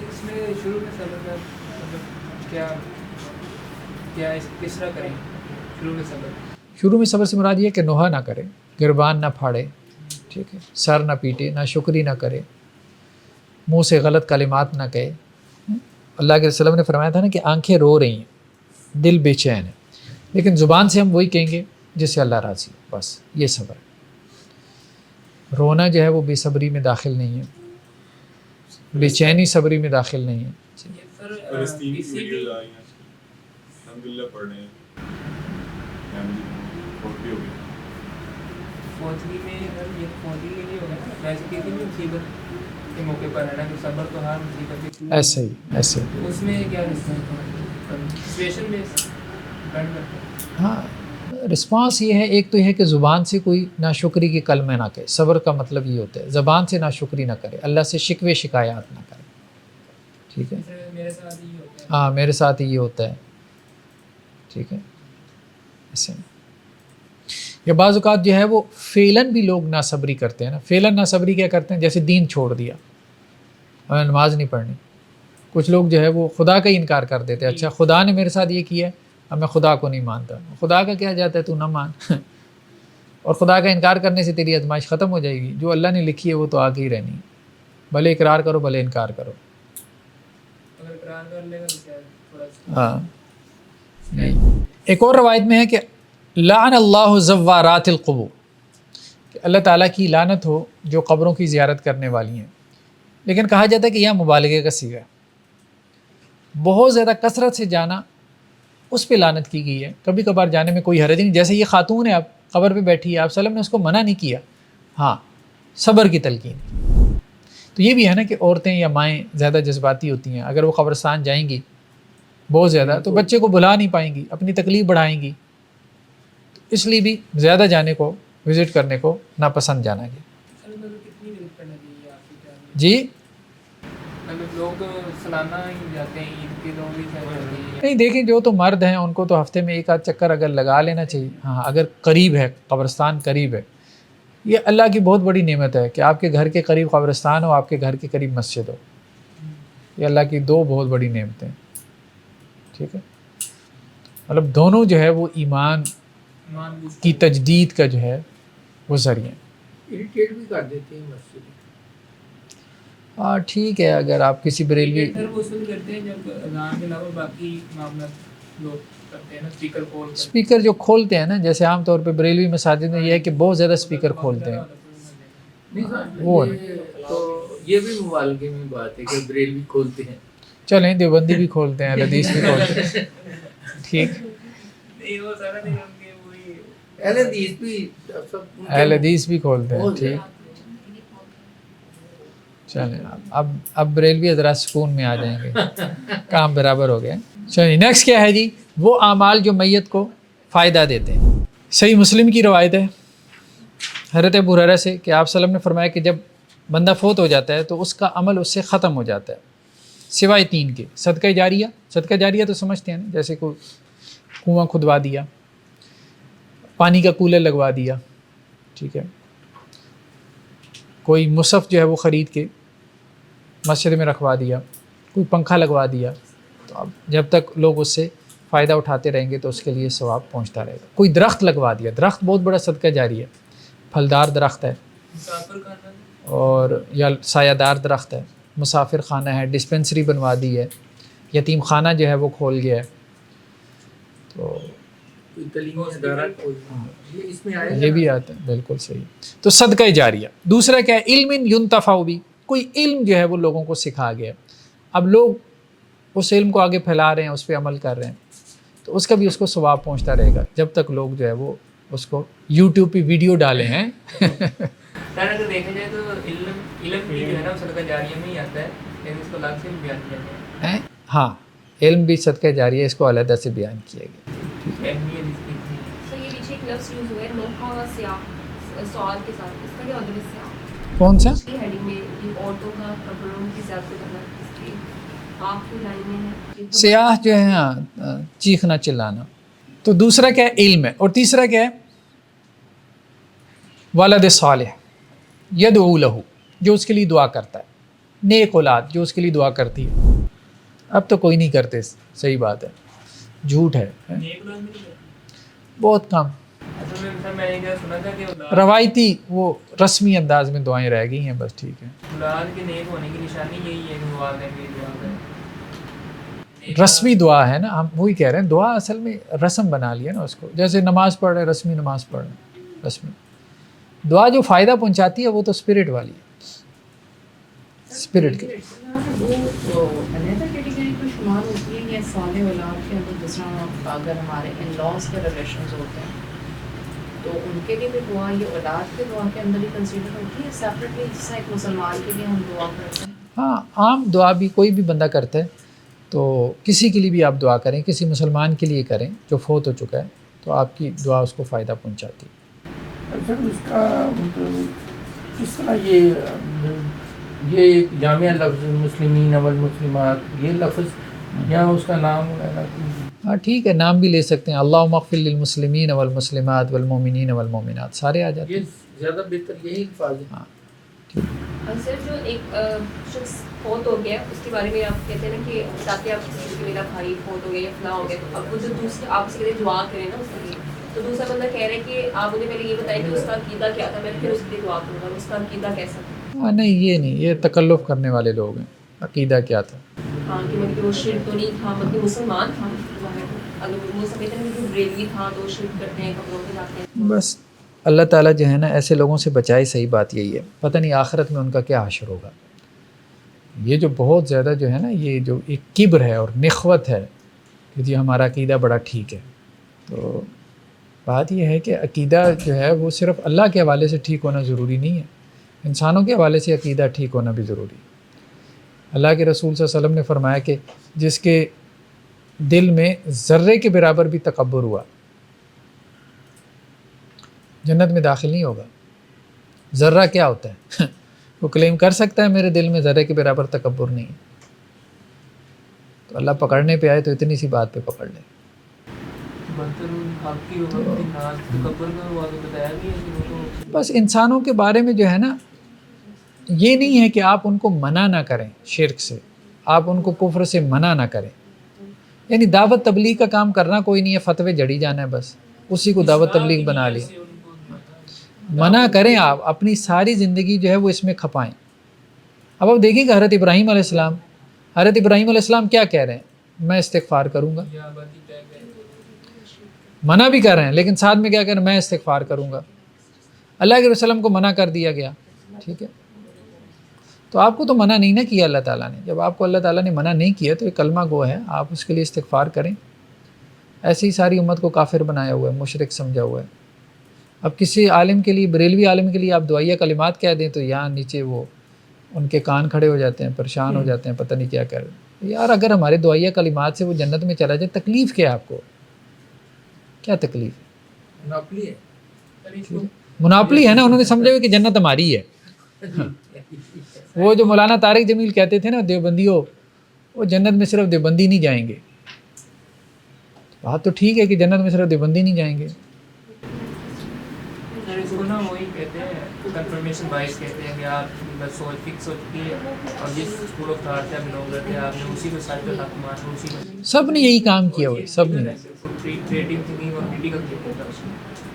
اس میں شروع میں صبر کا مطلب کیا کس طرح کریں شروع میں صبر؟ شروع میں صبر سے مراد یہ ہے کہ نوحہ نہ کرے، گربان نہ پھاڑے، ٹھیک ہے، سر نہ پیٹے، نہ شکری نہ کرے، منہ سے غلط کلمات نہ کہے. اللہ کے رسول نے فرمایا تھا نا کہ آنکھیں رو رہی ہیں، دل بے چین ہے، لیکن زبان سے ہم وہی کہیں گے جس سے اللہ راضی ہے. بس یہ صبر ہے. رونا جو ہے وہ بے صبری میں داخل نہیں ہے، بے چینی صبری میں داخل نہیں ہے. فلسطین کی ویڈیوز آ رہی ہیں الحمدللہ پڑھ رہے ہیں، فیملی فوت بھی ہو گئی. فوجی میں یہ فوجی میں نہیں ہوگا نا، ویسے کسی بھی مصیبت کے موقع پر ہے نا کہ صبر تو ہر مصیبت کے ایسے ہی ایسے ہی. اس میں کیا سچویشن بیس ڈپینڈ کرتا ہے. ہاں، رسپانس یہ ہے، ایک تو یہ ہے کہ زبان سے کوئی ناشکری کے کلمہ نہ کہے. صبر کا مطلب یہ ہوتا ہے زبان سے ناشکری نہ کرے، اللہ سے شکوے شکایات نہ کرے، ٹھیک ہے. میرے ساتھ یہ ہوتا ہے. ہاں، میرے ساتھ ہی یہ ہوتا ہے، ٹھیک ہے. ایسے یا بعض اوقات جو ہے وہ فعلاً بھی لوگ ناصبری کرتے ہیں نا. فعلاً ناصبری کیا کرتے ہیں؟ جیسے دین چھوڑ دیا، ہمیں نماز نہیں پڑھنی. کچھ لوگ جو ہے وہ خدا کا ہی انکار کر دیتے ہیں. اچھا خدا نے میرے ساتھ یہ کیا ہے، اب میں خدا کو نہیں مانتا. خدا کا کیا جاتا ہے، تو نہ مان. اور خدا کا انکار کرنے سے تیری آزمائش ختم ہو جائے گی. جو اللہ نے لکھی ہے وہ تو آگے ہی رہنی ہے، بھلے اقرار کرو بھلے انکار کرو. اگر اقرار کر لے گا تو کیا تھوڑا سا ہاں. ایک اور روایت میں ہے کہ لعن اللہ زوارات القبور، کہ اللہ تعالیٰ کی لعنت ہو جو قبروں کی زیارت کرنے والی ہیں. لیکن کہا جاتا ہے کہ یہاں مبالغے کا صیغہ ہے. بہت زیادہ کثرت سے جانا اس پہ لعنت کی گئی ہے. کبھی کبھار جانے میں کوئی حرج نہیں. جیسے یہ خاتون ہے، آپ قبر پہ بیٹھی ہے، آپ صلی اللہ علیہ وسلم نے اس کو منع نہیں کیا، ہاں صبر کی تلقین. تو یہ بھی ہے نا کہ عورتیں یا مائیں زیادہ جذباتی ہوتی ہیں. اگر وہ قبرستان جائیں گی بہت زیادہ تو بچے کو بھلا نہیں پائیں گی، اپنی تکلیف بڑھائیں گی. اس لیے بھی زیادہ جانے کو، وزٹ کرنے کو ناپسند جانا گیا. کتنی وزٹ کرنا چاہیے آپ کی کیا؟ جی مطلب لوگ سالانہ ہی جاتے ہیں، عید کے لوگ بھی جاتے ہیں. نہیں، دیکھیں جو تو مرد ہیں ان کو تو ہفتے میں 1 آدھ چکر اگر لگا لینا چاہیے. ہاں اگر قریب ہے، قبرستان قریب ہے، یہ اللہ کی بہت بڑی نعمت ہے کہ آپ کے گھر کے قریب قبرستان ہو، آپ کے گھر کے قریب مسجد ہو. یہ اللہ کی 2 بہت بڑی نعمتیں، ٹھیک ہے. مطلب دونوں جو ہے وہ ایمان کی تجدید کا جو ہے وہ ذریعہ ہیں. اریٹیٹ بھی کر دیتے ہیں مسجد. ہاں ٹھیک ہے، اگر آپ کسی بریلوی وہ اس وقت کرتے ہیں جب اذان کے علاوہ باقی معاملات لوگ کرتے ہیں نا، اسپیکر کھول کر. اسپیکر جو کھولتے ہیں نا، جیسے عام طور پہ بریلوی مساجد میں یہ ہے کہ بہت زیادہ اسپیکر کھولتے ہیں. وہ یہ بھی مبالغے میں بات ہے کہ بریلوی کھولتے ہیں. چلیں دیوبندی بھی کھولتے ہیں، حدیث بھی کھولتے ہیں، ٹھیک. نہیں وہ سارا نہیں ان کے وہی اہل حدیث بھی اہل حدیث بھی کھولتے ہیں، ٹھیک. چلیں اب بریلوی حضرات سکون میں آ جائیں گے، کام برابر ہو گیا. چلیے نیکسٹ کیا ہے جی؟ وہ اعمال جو میت کو فائدہ دیتے ہیں. صحیح مسلم کی روایت ہے حضرت ابو ہریرہ سے کہ آپ صلی اللہ علیہ وسلم نے فرمایا کہ جب بندہ فوت ہو جاتا ہے تو اس کا عمل اس سے ختم ہو جاتا ہے سوائے 3 کے. صدقہ جاریہ، صدقہ جاریہ تو سمجھتے ہیں نا، جیسے کوئی کنواں کھدوا دیا، پانی کا کولر لگوا دیا، ٹھیک ہے، کوئی مصحف جو ہے وہ خرید کے مسجد میں رکھوا دیا، کوئی پنکھا لگوا دیا. تو اب جب تک لوگ اس سے فائدہ اٹھاتے رہیں گے تو اس کے لیے ثواب پہنچتا رہے گا. کوئی درخت لگوا دیا، درخت بہت بڑا صدقہ جاری ہے، پھلدار درخت ہے مسافر خانہ اور یا سایہ دار درخت ہے، مسافر خانہ ہے، ڈسپنسری بنوا دی ہے، یتیم خانہ جو ہے وہ کھول گیا ہے. تو کوئی تعلیمی ادارہ کوئی یہ اس میں آئے یہ بھی آتا ہے، بالکل صحیح. تو صدقہ جاریہ. دوسرا کیا ہے؟ علم ینتفع بھی، کوئی علم جو ہے وہ لوگوں کو سکھا گیا، اب لوگ اس علم کو آگے پھیلا رہے ہیں، اس پہ عمل کر رہے ہیں، تو اس کا بھی اس کو ثواب پہنچتا رہے گا جب تک لوگ جو ہے وہ اس کو یوٹیوب پہ ویڈیو ڈالے ہیں. سر اگر دیکھا جائے تو علم بھی جو ہے نا صدقہ جاریہ میں ہی آتا ہے، لیکن اس کو الگ سے بھی بیان کیا گیا ہے. ہاں، علم بھی صدقہ جاریہ، اس کو علیحدہ سے بیان کیا گیا. اہمیت اس کی تھی. سر یہ پیچھے ایک لفظ یوز ہوا ہے نوحہ سیاہ سوال کے ساتھ، اس کا کیا مطلب ہے سیاہ؟ کون سا؟ کی ہیڈنگ میں یہ عورتوں کا کپڑوں کی زیادتی کرنا، اس کی آخری لائن میں ہے سیاہ جو ہے ہاں چیخنا چلانا. تو دوسرا کیا ہے؟ علم ہے. اور تیسرا کیا ہے؟ ولد صالح یدعو لہ، جو اس کے لیے دعا کرتا ہے، نیک اولاد جو اس کے لیے دعا کرتی ہے. اب تو کوئی نہیں کرتے، صحیح بات ہے، جھوٹ ہے، بہت کم. اصل میں سر میں نے کیا سنا تھا کہ روایتی وہ رسمی انداز میں دعائیں رہ گئی ہیں بس. ٹھیک ہے، اولاد کے نیک ہونے کی نشانی یہی ہے کہ دعا کریں گے، دعا کریں. رسمی دعا ہے نا، ہم وہی کہہ رہے ہیں، دعا اصل میں رسم بنا لیا نا اس کو، جیسے نماز پڑھ رہے، رسمی نماز پڑھ رہے. رسمی دعا جو فائدہ پہنچاتی ہے وہ تو اسپرٹ والی ہے، اسپرٹ کی. وہ علیحدہ کیٹیگری کو شمار ہوتی ہے یا صالح اولاد کے اندر؟ جس طرح اگر ہمارے ان لاس کے ریلیشنز ہوتے ہیں تو ان کے لیے بھی دعا یہ اولاد کے دعا کے اندر ہی کنسیڈر ہوتی ہے سیپریٹلی، جس طرح ایک مسلمان کے لیے ہم دعا کرتے ہیں؟ ہاں، عام دعا بھی کوئی بھی بندہ کرتا ہے، تو کسی کے لیے بھی آپ دعا کریں، کسی مسلمان کے لیے کریں جو فوت ہو چکا ہے، تو آپ کی دعا اس کو فائدہ پہنچاتی ہے. سر اس کا مطلب کس طرح یہ ایک جامعہ لفظ مسلمین والمسلمات، یہ لفظ یا اس کا نام وغیرہ؟ ہاں ٹھیک ہے، نام بھی لے سکتے ہیں، اللہم اغفر للمسلمین والمسلمات والمؤمنین والمؤمنات، سارے آ جاتے یہ ہیں. زیادہ بہتر یہی الفاظ ہے. ہاں، اور سر جو ایک شخص فوت ہو گیا اس کے بارے میں آپ کہتے ہیں نا کہ تاکہ آپ کہ میرا بھائی فوت ہو گیا یا فلاں ہو گیا، تو اب وہ جو دوسرے آپ سے کہتے ہیں دعا کریں نا اس کے لیے، تو دوسرا بندہ کہہ رہا ہے کہ آپ مجھے پہلے یہ بتائیں کہ اس کا عقیدہ کیا تھا، میں پھر اس کے لیے دعا کروں گا، اس کا عقیدہ کیسا تھا؟ ہاں نہیں، یہ نہیں، یہ تکلف کرنے والے لوگ ہیں. عقیدہ کیا تھا؟ ہاں کہ مطلب وہ شرک تو نہیں تھا، مطلب مسلمان تھا، اگر وہ سمجھتے ہیں کہ بریلوی تھا تو شرک کرتے ہیں، قبروں پہ جاتے ہیں. بس اللہ تعالیٰ جو ہے نا ایسے لوگوں سے بچائے. صحیح بات یہی ہے، پتہ نہیں آخرت میں ان کا کیا حشر ہوگا. یہ جو بہت زیادہ جو ہے نا، یہ جو ایک کبر ہے اور نخوت ہے کہ جی ہمارا عقیدہ بڑا ٹھیک ہے، تو بات یہ ہے کہ عقیدہ جو ہے وہ صرف اللہ کے حوالے سے ٹھیک ہونا ضروری نہیں ہے، انسانوں کے حوالے سے عقیدہ ٹھیک ہونا بھی ضروری ہے. اللہ کے رسول صلی اللہ علیہ وسلم نے فرمایا کہ جس کے دل میں ذرے کے برابر بھی تکبر ہوا جنت میں داخل نہیں ہوگا. ذرہ کیا ہوتا ہے؟ وہ کلیم کر سکتا ہے میرے دل میں ذرے کے برابر تکبر نہیں ہے، تو اللہ پکڑنے پہ آئے تو اتنی سی بات پہ پکڑ لے. بس انسانوں کے بارے میں جو ہے نا، یہ نہیں ہے کہ آپ ان کو منع نہ کریں شرک سے، آپ ان کو کفر سے منع نہ کریں. یعنی دعوت تبلیغ کا کام کرنا کوئی نہیں ہے، فتوے جڑی جانا ہے، بس اسی کو دعوت تبلیغ بنا لی. منع کریں، آپ اپنی ساری زندگی جو ہے وہ اس میں کھپائیں. اب آپ دیکھیں کہ حضرت ابراہیم علیہ السلام کیا کہہ رہے ہیں؟ میں استغفار کروں گا. منع بھی کر رہے ہیں لیکن ساتھ میں کیا کہہ رہے ہیں؟ میں استغفار کروں گا. اللہ کے رسول کو منع کر دیا گیا. ٹھیک ہے، تو آپ کو تو منع نہیں نہ کیا اللہ تعالیٰ نے. جب آپ کو اللہ تعالیٰ نے منع نہیں کیا تو یہ کلمہ گو ہے، آپ اس کے لیے استغفار کریں. ایسی ساری امت کو کافر بنایا ہوا ہے، مشرک سمجھا ہوا ہے. اب کسی عالم کے لیے، بریلوی عالم کے لیے آپ دعائیہ کلمات کہہ دیں تو یہاں نیچے وہ ان کے کان کھڑے ہو جاتے ہیں، پریشان ہو جاتے ہیں، پتہ نہیں کیا کر رہے ہیں. یار اگر ہمارے دعائیہ کلمات سے وہ جنت میں چلا جائے، تکلیف کیا ہے آپ کو؟ کیا تکلیف ہے؟ مناپلی ہے، مناپلی ہے نا. انہوں نے سمجھا ہوئے کہ جنت ہماری ہے. وہ جو مولانا طارق جمیل کہتے تھے نا، دیوبندیوں وہ جنت میں صرف دیوبندی نہیں جائیں گے. بات تو ٹھیک ہے کہ جنت میں صرف دیوبندی نہیں جائیں گے. اس کو نا وہی کہتے ہیں کنفرمیشن بائس کہتے ہیں کہ آپ بس سوچ فکس ہو چکی ہے اور جس اسکول آف تھاٹ سے آپ بلونگ کرتے ہیں آپ نے اسی کو سچ کا حق مانا، اسی کو سب نے یہی کام کیا ہوا ہے، سب نے. کریٹنگ تھنکنگ اور کریٹیکل تھنکنگ کا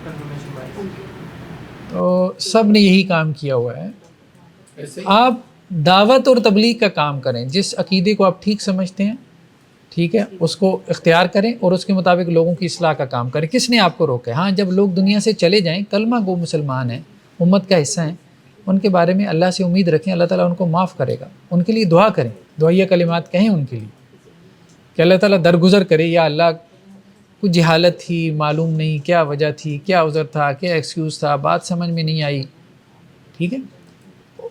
کنفرمیشن بائس. تو سب نے یہی کام کیا ہوا ہے. آپ دعوت اور تبلیغ کا کام کریں، جس عقیدے کو آپ ٹھیک سمجھتے ہیں ٹھیک ہے، اس کو اختیار کریں اور اس کے مطابق لوگوں کی اصلاح کا کام کریں. کس نے آپ کو روکا ہے؟ ہاں جب لوگ دنیا سے چلے جائیں، کلمہ گو مسلمان ہیں، امت کا حصہ ہیں، ان کے بارے میں اللہ سے امید رکھیں، اللہ تعالیٰ ان کو معاف کرے گا. ان کے لیے دعا کریں، دعائیہ کلمات کہیں ان کے لیے کہ اللہ تعالیٰ درگزر کرے، یا اللہ کچھ جہالت تھی، معلوم نہیں کیا وجہ تھی، کیا عذر تھا، کیا ایکسکیوز تھا، بات سمجھ میں نہیں آئی. ٹھیک ہے،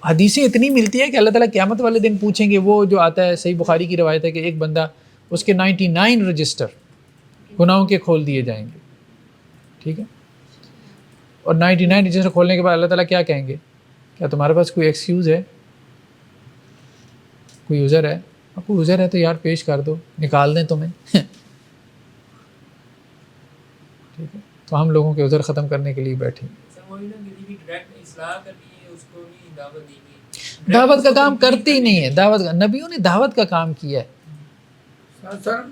حدیثیں اتنی ملتی ہیں کہ اللہ تعالیٰ قیامت والے دن پوچھیں گے. وہ جو آتا ہے صحیح بخاری کی روایت ہے کہ ایک بندہ، اس کے 99 رجسٹر گناہوں کے کھول دیے جائیں گے. ٹھیک ہے، اور 99 رجسٹر کھولنے کے بعد اللہ تعالیٰ کیا کہیں گے؟ کیا تمہارے پاس کوئی ایکسکیوز ہے، کوئی عذر ہے؟ کوئی عذر ہے تو یار پیش کر دو، نکال دیں تمہیں. ٹھیک ہے، تو ہم لوگوں کے عذر ختم کرنے کے لیے بیٹھے. دعوت کا کام کرتے ہی نہیں ہے. دعوت کا، نبیوں نے دعوت کا کام کیا ہے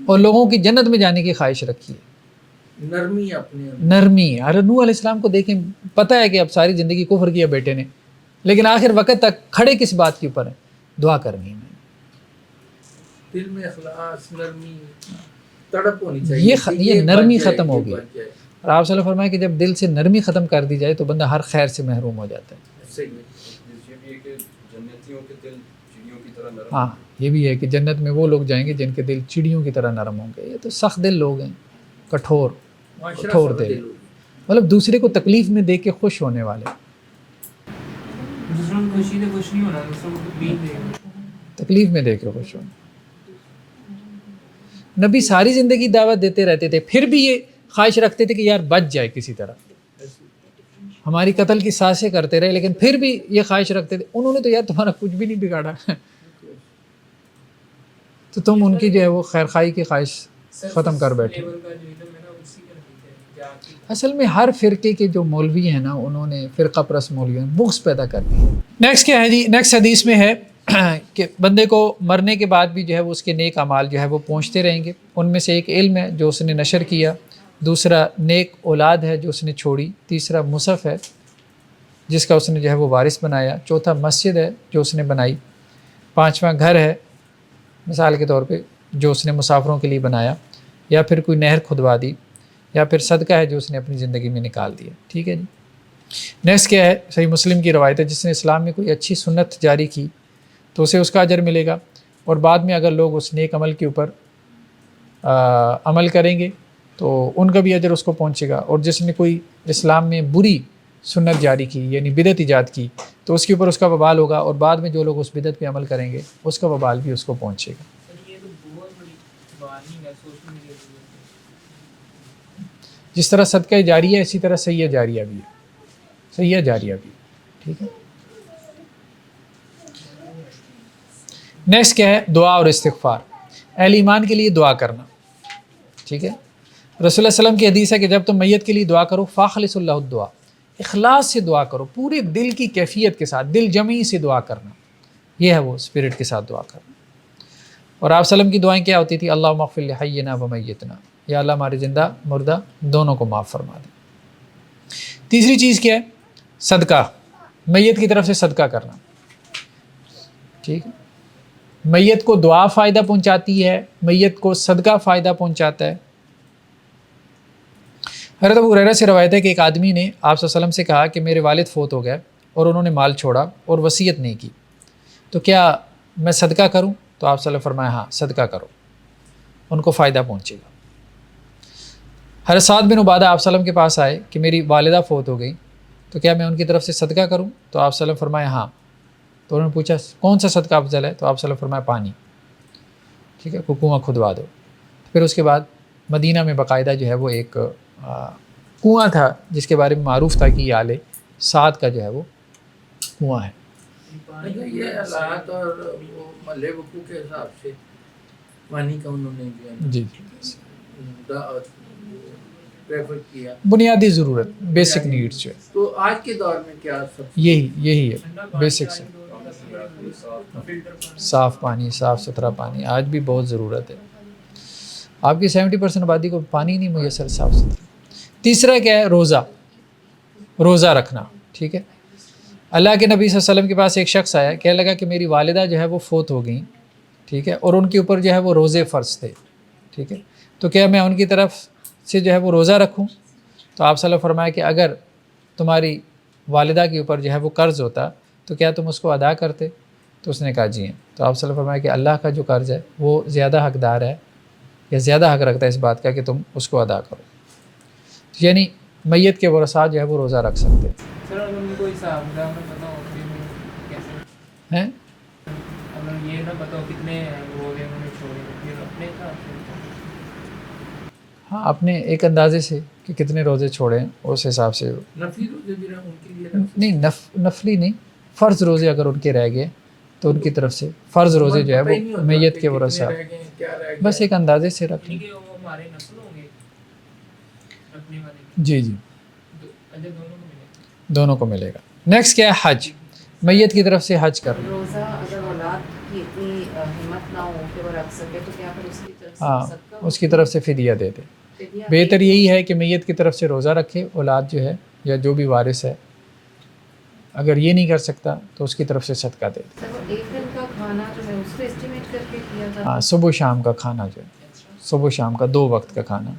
اور لوگوں کی جنت میں جانے کی خواہش رکھی ہے. نرمی اپنے نرمی. اور نوح علیہ السلام کو دیکھیں، پتہ ہے کہ اب ساری زندگی کفر کیا بیٹے نے، لیکن آخر وقت تک کھڑے کس بات کے اوپر ہیں؟ دعا کرنی ہے. دل میں اخلاص، نرمی، تڑپ ہونی چاہیے. یہ نرمی ختم ہوگی. اور آپ صلی اللہ علیہ وسلم فرمایا کہ جب دل سے نرمی ختم کر دی جائے تو بندہ ہر خیر سے محروم ہو جاتا ہے. صحیح ہے. یہ بھی ہے کہ جنتیوں کے دل چڑیوں کی طرح نرم. ہاں، یہ بھی ہے کہ جنت میں وہ لوگ جائیں گے جن کے دل چڑیوں کی طرح نرم ہوں گے. یہ تو سخت دل لوگ ہیں، کٹھور دل، مطلب دوسرے کو تکلیف میں دیکھ کے خوش ہونے والے. دوسروں کو خوشی سے خوش نہیں ہونا، دوسروں کو تکلیف دے گا، تکلیف میں دیکھ کے خوش ہونا. نبی ساری زندگی دعوت دیتے رہتے تھے، پھر بھی یہ خواہش رکھتے تھے کہ یار بچ جائے کسی طرح. ہماری قتل کی سازشیں کرتے رہے لیکن پھر بھی یہ خواہش رکھتے تھے. انہوں نے تو یار تمہارا کچھ بھی نہیں بگاڑا تو تم ان کی جو ہے وہ خیر خواہی کی خواہش ختم کر بیٹھے. اصل میں ہر فرقے کے جو مولوی ہیں نا، انہوں نے فرقہ پرست مولوی ہیں، بغض پیدا کر دی. نیکسٹ کیا ہے جی؟ نیکسٹ حدیث میں ہے کہ بندے کو مرنے کے بعد بھی جو ہے وہ اس کے نیک اعمال جو ہے وہ پہنچتے رہیں گے. ان میں سے ایک علم ہے جو اس نے نشر کیا، دوسرا نیک اولاد ہے جو اس نے چھوڑی، تیسرا مصحف ہے جس کا اس نے جو ہے وہ وارث بنایا، چوتھا مسجد ہے جو اس نے بنائی، پانچواں گھر ہے مثال کے طور پہ جو اس نے مسافروں کے لیے بنایا، یا پھر کوئی نہر کھدوا دی، یا پھر صدقہ ہے جو اس نے اپنی زندگی میں نکال دیا. ٹھیک ہے جی. نیکسٹ کیا ہے؟ صحیح مسلم کی روایت ہے، جس نے اسلام میں کوئی اچھی سنت جاری کی تو اسے اس کا اجر ملے گا، اور بعد میں اگر لوگ اس نیک عمل کے اوپر عمل کریں گے تو ان کا بھی اجر اس کو پہنچے گا. اور جس نے کوئی اسلام میں بری سنت جاری کی یعنی بدعت ایجاد کی تو اس کے اوپر اس کا وبال ہوگا، اور بعد میں جو لوگ اس بدعت پہ عمل کریں گے اس کا وبال بھی اس کو پہنچے گا. جس طرح صدقہ جاریہ ہے اسی طرح سیئہ جاریہ بھی ہے. سیئہ جاریہ بھی. ٹھیک ہے. نیکسٹ کیا ہے؟ دعا اور استغفار. اہل ایمان کے لیے دعا کرنا. ٹھیک ہے. رسول اللہ صلی اللہ علیہ وسلم کی حدیث ہے کہ جب تم میت کے لیے دعا کرو فاخلص اللہ الدعا، اخلاص سے دعا کرو، پورے دل کی کیفیت کے ساتھ، دل جمعی سے دعا کرنا. یہ ہے وہ اسپرٹ کے ساتھ دعا کرنا. اور آپ وسلم کی دعائیں کیا ہوتی تھی؟ اللہم اغفر لحینا و میتنا، یا اللہ ہمارے زندہ مردہ دونوں کو معاف فرما دے. تیسری چیز کیا ہے؟ صدقہ. میت کی طرف سے صدقہ کرنا. ٹھیک ہے. میت کو دعا فائدہ پہنچاتی ہے، میت کو صدقہ فائدہ پہنچاتا ہے. حضرت ابو ہریرہ سے روایت ہے کہ ایک آدمی نے آپ صلی اللہ علیہ وسلم سے کہا کہ میرے والد فوت ہو گئے اور انہوں نے مال چھوڑا اور وصیت نہیں کی، تو کیا میں صدقہ کروں؟ تو آپ صلی اللہ علیہ وسلم فرمایا ہاں صدقہ کرو، ان کو فائدہ پہنچے گا. حضرت سعد بن عبادہ آپ صلی اللہ علیہ وسلم کے پاس آئے کہ میری والدہ فوت ہو گئی تو کیا میں ان کی طرف سے صدقہ کروں؟ تو آپ صلی اللہ علیہ وسلم فرمایا ہاں. تو انہوں نے پوچھا کون سا صدقہ افضل ہے؟ تو آپ صلی اللہ علیہ وسلم فرمایا پانی. ٹھیک ہے، کنواں کھدوا دو. پھر اس کے بعد مدینہ میں باقاعدہ جو ہے وہ ایک کنواں تھا جس کے بارے میں معروف تھا کہ یہ آل سعد کا جو ہے وہ کنواں ہے. یہ حالات اور وہ محلے وقوع کے حساب سے پانی کا انہوں نے جو ہے جی پریفر کیا، بنیادی ضرورت، بیسک نیڈس جو ہے. تو آج کے دور میں کیا سب یہی ہے بیسک سے. صاف پانی، صاف ستھرا پانی آج بھی بہت ضرورت ہے. آپ کی 70% آبادی کو پانی نہیں میسر صاف ستھرا. تیسرا کیا ہے؟ روزہ رکھنا. ٹھیک ہے. اللہ کے نبی صلی اللہ علیہ وسلم کے پاس ایک شخص آیا، کہنے لگا کہ میری والدہ جو ہے وہ فوت ہو گئیں. ٹھیک ہے. اور ان کے اوپر جو ہے وہ روزے فرض تھے. ٹھیک ہے. تو کیا میں ان کی طرف سے جو ہے وہ روزہ رکھوں؟ تو آپ صلی اللہ علیہ وسلم فرمایا کہ اگر تمہاری والدہ کے اوپر جو ہے وہ قرض ہوتا تو کیا تم اس کو ادا کرتے؟ تو اس نے کہا جی ہیں. تو آپ صلی اللہ علیہ وسلم فرمایا کہ اللہ کا جو قرض ہے وہ زیادہ حقدار ہے یا زیادہ حق رکھتا ہے اس بات کا کہ تم اس کو ادا کرو. یعنی میت کے ورثاء جو ہے وہ روزہ رکھ سکتے سر اگر ان کو حساب میں پتا ہو کہ کیسے ہیں. اگر یہ نہ پتا ہو کتنے روزے انہوں نے چھوڑے پھر اپنے حساب سے ہاں اپنے ایک اندازے سے کہ کتنے روزے چھوڑے ہیں اس حساب سے. نفلی روزے بھی ان کے لیے نہیں نفلی نہیں، فرض روزے اگر ان کے رہ گئے تو ان کی طرف سے فرض روزے جو ہے وہ میت کے ورثاء بس ایک اندازے سے رکھ لیں. کہ وہ ہمارے نسل ہوں گے رکھنے والے جی جی اجر دونوں کو ملے. دونوں کو ملے گا. نیکسٹ کیا ہے حج. میت کی طرف سے حج کرنا. روزہ اگر اولاد کی اتنی ہمت نہ ہو کہ وہ رکھ سکے تو کیا پھر اس کی طرف سے ہاں صدقہ اس کی طرف سے فدیہ دے دے. فدیہ بہتر یہی ہے کہ میت کی طرف سے روزہ رکھے، اولاد جو ہے یا جو بھی وارث ہے اگر یہ نہیں کر سکتا تو اس کی طرف سے صدقہ دے دے. سر وہ ایک دن کا کھانا جو ہے اس کو اسٹیمیٹ کر کے کیا جاتا ہاں صبح و شام کا کھانا جو ہے صبح و شام کا 2 وقت کا کھانا،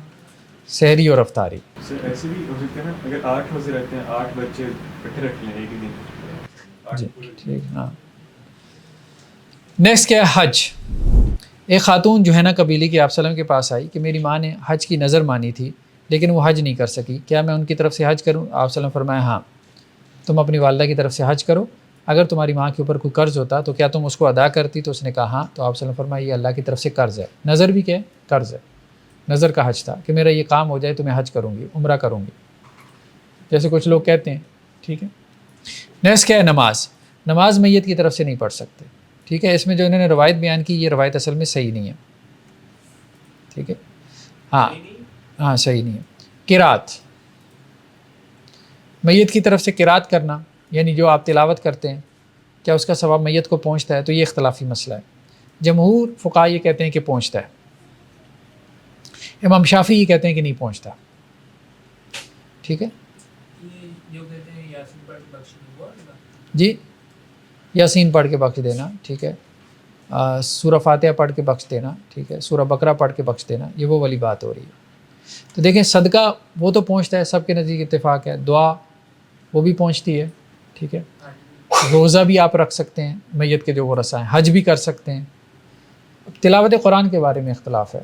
سحری اور افطاری. سر ایسے بھی ہو سکتا ہے نا اگر 8 روزے رہتے ہیں 8 بچے اکٹھے رکھ لیں ایک ہی دن. جی ٹھیک. ہاں نیکسٹ کیا ہے حج. ایک خاتون جو ہے نا قبیلے کی آپ صلی اللہ علیہ وسلم کے پاس آئی کہ میری ماں نے حج کی نظر مانی تھی لیکن وہ حج نہیں کر سکی، کیا میں ان کی طرف سے حج کروں؟ آپ صلی اللہ علیہ وسلم فرمایا ہاں تم اپنی والدہ کی طرف سے حج کرو. اگر تمہاری ماں کے اوپر کوئی قرض ہوتا تو کیا تم اس کو ادا کرتی؟ تو اس نے کہا ہاں. تو آپ صلی اللہ علیہ وسلم فرمایا یہ اللہ کی طرف سے قرض ہے. نظر بھی کیا ہے؟ قرض ہے. نظر کا حج تھا کہ میرا یہ کام ہو جائے تو میں حج کروں گی، عمرہ کروں گی، جیسے کچھ لوگ کہتے ہیں. ٹھیک ہے. نیکسٹ کیا ہے نماز. نماز میت کی طرف سے نہیں پڑھ سکتے. ٹھیک ہے. اس میں جو انہوں نے روایت بیان کی یہ روایت اصل میں صحیح نہیں ہے. ٹھیک ہے. ہاں صحیح نہیں ہے. قرات، میت کی طرف سے قرات کرنا یعنی جو آپ تلاوت کرتے ہیں کیا اس کا ثواب میت کو پہنچتا ہے؟ تو یہ اختلافی مسئلہ ہے. جمہور فقہاء یہ کہتے ہیں کہ پہنچتا ہے. امام شافعی یہ کہتے ہیں کہ نہیں پہنچتا. ٹھیک ہے. یہ جو کہتے ہیں یاسین پڑھ کے بخش دوں جی یاسین پڑھ کے بخش دینا. ٹھیک ہے. سورہ فاتحہ پڑھ کے بخش دینا. ٹھیک ہے. سورہ بقرہ پڑھ کے بخش دینا، یہ وہ والی بات ہو رہی ہے. تو دیکھیں صدقہ وہ تو پہنچتا ہے، سب کے نزدیک اتفاق ہے. دعا وہ بھی پہنچتی ہے. ٹھیک ہے. روزہ بھی آپ رکھ سکتے ہیں میت کے جو ورثاء ہیں، حج بھی کر سکتے ہیں. تلاوت قرآن کے بارے میں اختلاف ہے.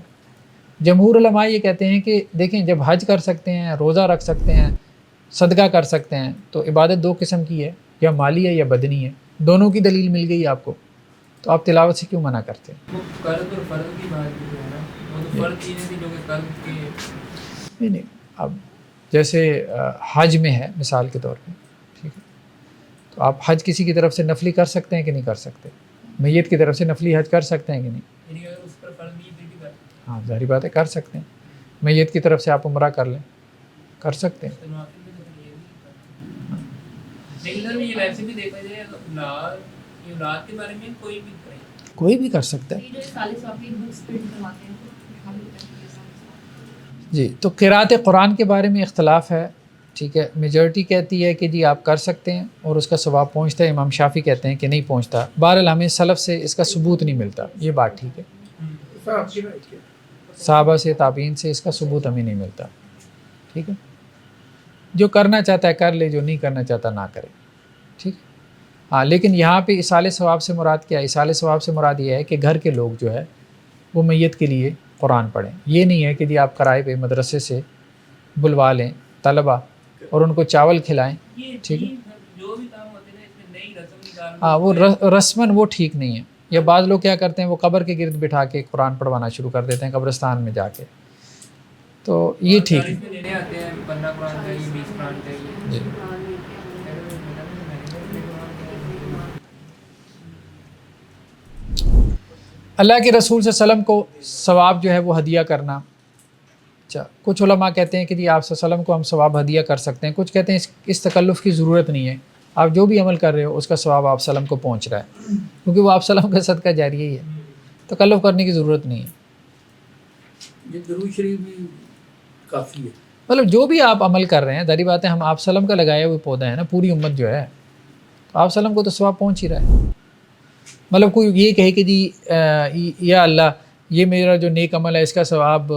جمہور علماء یہ کہتے ہیں کہ دیکھیں جب حج کر سکتے ہیں، روزہ رکھ سکتے ہیں، صدقہ کر سکتے ہیں تو عبادت 2 قسم کی ہے، یا مالی ہے یا بدنی ہے. دونوں کی دلیل مل گئی آپ کو تو آپ تلاوت سے کیوں منع کرتے ہیں؟ وہ قرض اور فرض کی بات بھی ہے نا، وہ تو فرض چیزیں تھی جو کہ قرض کے نہیں اب جیسے حج میں ہے مثال کے طور پہ. ٹھیک ہے. تو آپ حج کسی کی طرف سے نفلی کر سکتے ہیں کہ نہیں کر سکتے؟ میت کی طرف سے نفلی حج کر سکتے ہیں کہ نہیں؟ یعنی اگر اس پر فرض نہیں ہے پھر بھی ہاں ظاہری بات ہے کر سکتے ہیں. میت کی طرف سے آپ عمرہ کر لیں، کر سکتے ہیں. لیکن سر یہ ویسے بھی دیکھا جائے اولاد کے بارے میں کوئی بھی کرے کوئی بھی کر سکتا ہے. یہ جو ثالث واقعی بکس پرنٹ کرواتے ہیں جی تو قرات قرآن کے بارے میں اختلاف ہے. ٹھیک ہے. میجورٹی کہتی ہے کہ جی آپ کر سکتے ہیں اور اس کا ثواب پہنچتا ہے. امام شافعی کہتے ہیں کہ نہیں پہنچتا. بہرحال ہمیں سلف سے اس کا ثبوت نہیں ملتا. یہ بات ٹھیک ہے. صحابہ سے تابعین سے اس کا ثبوت ہمیں نہیں ملتا. ٹھیک ہے. جو کرنا چاہتا ہے کر لے، جو نہیں کرنا چاہتا نہ کرے. ٹھیک. ہاں لیکن یہاں پہ اصال ثواب سے مراد کیا ہے؟ اصال ثواب سے مراد یہ ہے کہ گھر کے لوگ جو ہے وہ میت کے لیے قرآن پڑھیں. یہ نہیں ہے کہ جی آپ کرائے پہ مدرسے سے بلوا لیں طلبہ اور ان کو چاول کھلائیں. ٹھیک ہے. جو بھی کام ہوتے ہیں اس میں نئی رسم نکالنا. ہاں وہ رسماً وہ ٹھیک نہیں ہے. یا بعض لوگ کیا کرتے ہیں وہ قبر کے گرد بٹھا کے قرآن پڑھوانا شروع کر دیتے ہیں قبرستان میں جا کے. تو یہ ٹھیک ہے. لینے آتے ہیں 15 قرآن چاہیے 20 قرآن چاہیے. جی اللہ کے رسول صلی اللہ علیہ وسلم کو ثواب جو ہے وہ ہدیہ کرنا. اچھا کچھ علماء کہتے ہیں کہ جی آپ صلی اللہ علیہ وسلم کو ہم ثواب ہدیہ کر سکتے ہیں. کچھ کہتے ہیں اس تکلف کی ضرورت نہیں ہے. آپ جو بھی عمل کر رہے ہو اس کا ثواب آپ صلی اللہ علیہ وسلم کو پہنچ رہا ہے کیونکہ وہ آپ صلی اللہ علیہ وسلم کا صدقہ جاریہ ہی ہے. تکلف کرنے کی ضرورت نہیں ہے. یہ درود شریف بھی کافی ہے. مطلب جو بھی آپ عمل کر رہے ہیں ظاہری بات ہے ہم آپ صلی اللہ علیہ وسلم کا لگایا ہوئے پودا ہے نا. پوری امت جو ہے آپ صلی اللہ علیہ وسلم کو تو ثواب پہنچ ہی رہا ہے. مطلب کوئی یہ کہے کہ جی یا اللہ یہ میرا جو نیک عمل ہے اس کا ثواب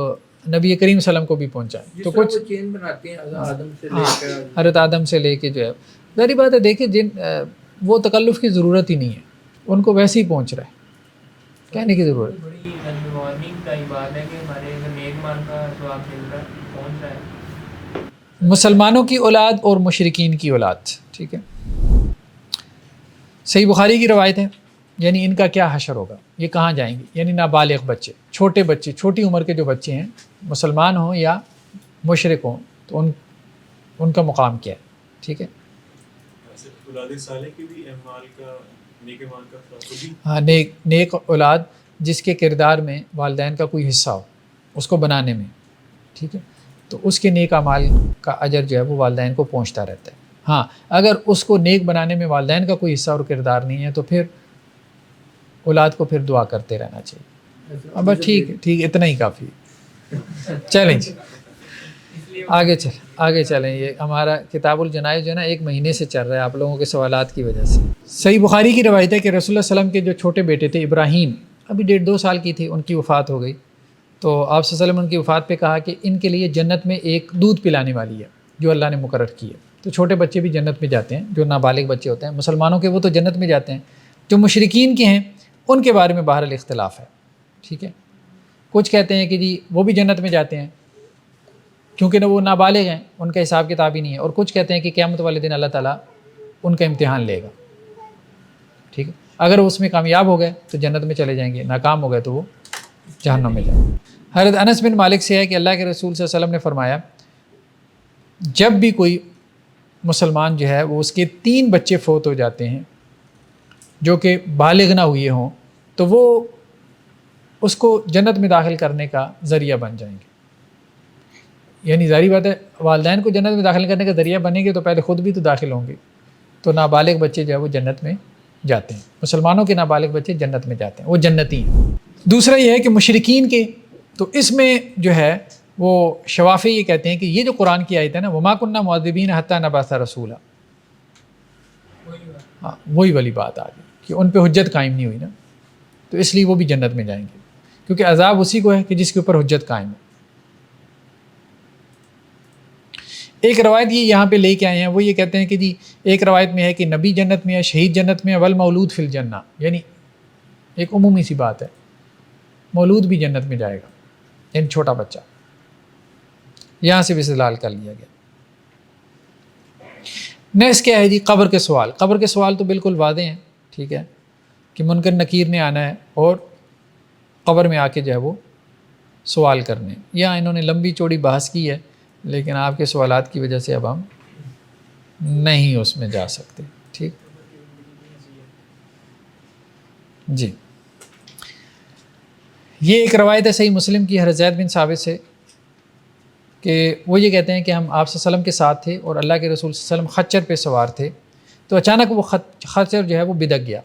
نبی کریم صلی اللہ علیہ وسلم کو بھی پہنچائے. تو کچھ چین بناتے ہیں آدم سے لے کر حضرت آدم سے لے کے جو ہے ظاہری بات ہے. دیکھیں جن وہ تکلف کی ضرورت ہی نہیں ہے, ان کو ویسے ہی پہنچ رہا ہے, کہنے کی ضرورت. بڑی وارننگ کا ہی بات ہے کہ ہمارے اگر نیک مان کا ثواب مل رہا ہے, پہنچ رہا ہے. مسلمانوں کی اولاد اور مشرکین کی اولاد, ٹھیک ہے. صحیح بخاری کی روایت ہے, یعنی ان کا کیا حشر ہوگا, یہ کہاں جائیں گے, یعنی نابالغ بچے, چھوٹے بچے, چھوٹی عمر کے جو بچے ہیں, مسلمان ہوں یا مشرک ہوں, تو ان کا مقام کیا ہے, ٹھیک ہے. اولاد صالح کی بھی اعمال کا نیک اعمال کا خود ہاں, نیک اولاد جس کے کردار میں والدین کا کوئی حصہ ہو اس کو بنانے میں, ٹھیک ہے, تو اس کے نیک اعمال کا اجر جو ہے وہ والدین کو پہنچتا رہتا ہے. ہاں, اگر اس کو نیک بنانے میں والدین کا کوئی حصہ اور کردار نہیں ہے تو پھر اولاد کو پھر دعا کرتے رہنا چاہیے. اب بس ٹھیک ہے, ٹھیک, اتنا ہی کافی ہے. چلیں جی آگے چلیں. یہ ہمارا کتاب الجنائز جو ہے نا 1 مہینے سے چل رہا ہے آپ لوگوں کے سوالات کی وجہ سے. صحیح بخاری کی روایت ہے کہ رسول اللہ صلی اللہ علیہ وسلم کے جو چھوٹے بیٹے تھے ابراہیم, ابھی 1.5-2 سال کی تھی, ان کی وفات ہو گئی. تو آپ صلی اللہ علیہ وسلم ان کی وفات پہ کہا کہ ان کے لیے جنت میں ایک دودھ پلانے والی ہے جو اللہ نے مقرر کی ہے. تو چھوٹے بچے بھی جنت میں جاتے ہیں, جو نابالغ بچے ہوتے ہیں مسلمانوں کے, وہ تو جنت میں جاتے ہیں. جو مشرکین کے ہیں ان کے بارے میں بہرحال اختلاف ہے, ٹھیک ہے. کچھ کہتے ہیں کہ جی وہ بھی جنت میں جاتے ہیں کیونکہ وہ نابالغ ہیں, ان کا حساب کتاب ہی نہیں ہے. اور کچھ کہتے ہیں کہ قیامت والے دن اللہ تعالیٰ ان کا امتحان لے گا, ٹھیک ہے. اگر وہ اس میں کامیاب ہو گئے تو جنت میں چلے جائیں گے, ناکام ہو گئے تو وہ جہنم میں جائیں گے. حضرت انس بن مالک سے ہے کہ اللہ کے رسول صلی اللہ علیہ وسلم نے فرمایا جب بھی کوئی مسلمان جو ہے وہ اس کے 3 بچے فوت ہو جاتے ہیں جو کہ بالغ نہ ہوئے ہوں تو وہ اس کو جنت میں داخل کرنے کا ذریعہ بن جائیں گے. یعنی ظاہری بات ہے والدین کو جنت میں داخل کرنے کا ذریعہ بنیں گے تو پہلے خود بھی تو داخل ہوں گے. تو نابالغ بچے جو ہے وہ جنت میں جاتے ہیں, مسلمانوں کے نابالغ بچے جنت میں جاتے ہیں, وہ جنتی ہیں. دوسرا یہ ہے کہ مشرکین کے, تو اس میں جو ہے وہ شوافی یہ کہتے ہیں کہ یہ جو قرآن کی آیت ہے نا, وما کننا معذبین حتی نبعث رسولا, ہاں وہی والی بات آ گئی کہ ان پہ حجت قائم نہیں ہوئی نا, تو اس لیے وہ بھی جنت میں جائیں گے, کیونکہ عذاب اسی کو ہے کہ جس کے اوپر حجت قائم ہے. ایک روایت یہ یہاں پہ لے کے آئے ہیں, وہ یہ کہتے ہیں کہ جی ایک روایت میں ہے کہ نبی جنت میں ہے, شہید جنت میں ہے, والمولود فی الجنہ, یعنی ایک عمومی سی بات ہے, مولود بھی جنت میں جائے گا, یعنی چھوٹا بچہ. یہاں سے بھی استدلال کر لیا گیا. نیکسٹ کیا ہے جی, قبر کے سوال. قبر کے سوال تو بالکل واضح ہیں, ٹھیک ہے, کہ منکر نکیر نے آنا ہے اور قبر میں آ کے جو ہے وہ سوال کرنے. یہاں انہوں نے لمبی چوڑی بحث کی ہے, لیکن آپ کے سوالات کی وجہ سے اب ہم نہیں اس میں جا سکتے, ٹھیک جی. یہ ایک روایت ہے صحیح مسلم کی حضرت زید بن ثابت سے کہ وہ یہ کہتے ہیں کہ ہم آپ صلی اللہ علیہ وسلم کے ساتھ تھے اور اللہ کے رسول صلی اللہ علیہ وسلم خچر پہ سوار تھے, تو اچانک وہ خچر جو ہے وہ بدک گیا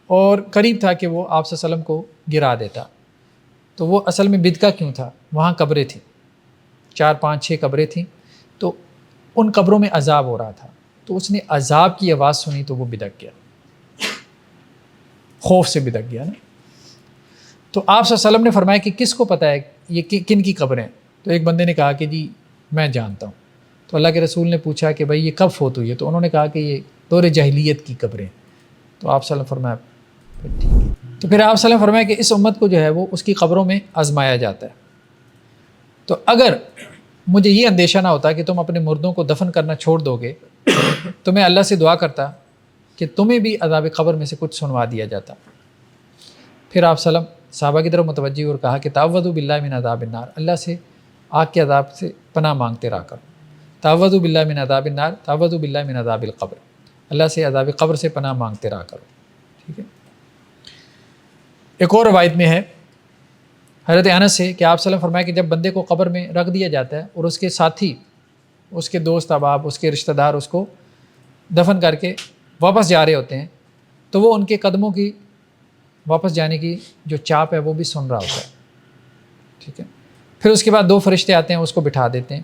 اور قریب تھا کہ وہ آپ صلی اللہ علیہ وسلم کو گرا دیتا. تو وہ اصل میں بدکا کیوں تھا, وہاں قبریں تھیں, 4 5 6 قبریں تھیں, تو ان قبروں میں عذاب ہو رہا تھا, تو اس نے عذاب کی آواز سنی تو وہ بدک گیا, خوف سے بدک گیا نا. تو آپ صلی اللہ علیہ وسلم نے فرمایا کہ کس کو پتہ ہے یہ کن کی قبریں؟ تو ایک بندے نے کہا کہ جی میں جانتا ہوں. تو اللہ کے رسول نے پوچھا کہ بھائی یہ کب فوت ہوئی ہے؟ تو انہوں نے کہا کہ یہ دور جاہلیت کی قبریں. تو آپ صلی اللہ علیہ وسلم فرمایا پھر ٹھیک ہے. تو پھر آپ صلی اللہ علیہ وسلم فرمایا کہ اس امت کو جو ہے وہ اس کی قبروں میں آزمایا جاتا ہے. تو اگر مجھے یہ اندیشہ نہ ہوتا کہ تم اپنے مردوں کو دفن کرنا چھوڑ دو گے تو میں اللہ سے دعا کرتا کہ تمہیں بھی عذاب قبر میں سے کچھ سنوا دیا جاتا. پھر آپ صلی اللہ علیہ وسلم صحابہ کی طرف متوجہ اور کہا کہ تعوذوا باللہ من عذاب النار, اللہ سے آگ کے عذاب سے پناہ مانگتے رہا کرو. تعوذوا باللہ من عذاب النار, تعوذوا باللہ من عذاب القبر, اللہ سے عذاب قبر سے پناہ مانگتے رہا کرو, ٹھیک ہے. ایک اور روایت میں ہے حضرت انس سے کہ آپ صلی اللہ علیہ وسلم فرمایا کہ جب بندے کو قبر میں رکھ دیا جاتا ہے اور اس کے ساتھی, اس کے دوست احباب, اس کے رشتہ دار اس کو دفن کر کے واپس جا رہے ہوتے ہیں, تو وہ ان کے قدموں کی واپس جانے کی جو چاپ ہے وہ بھی سن رہا ہوتا ہے, ٹھیک ہے. پھر اس کے بعد 2 فرشتے آتے ہیں, اس کو بٹھا دیتے ہیں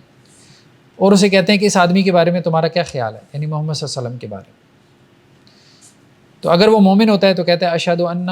اور اسے کہتے ہیں کہ اس آدمی کے بارے میں تمہارا کیا خیال ہے, یعنی محمد صلی اللہ علیہ وسلم کے بارے میں. تو اگر وہ مومن ہوتا ہے تو کہتا ہے اشہد انہ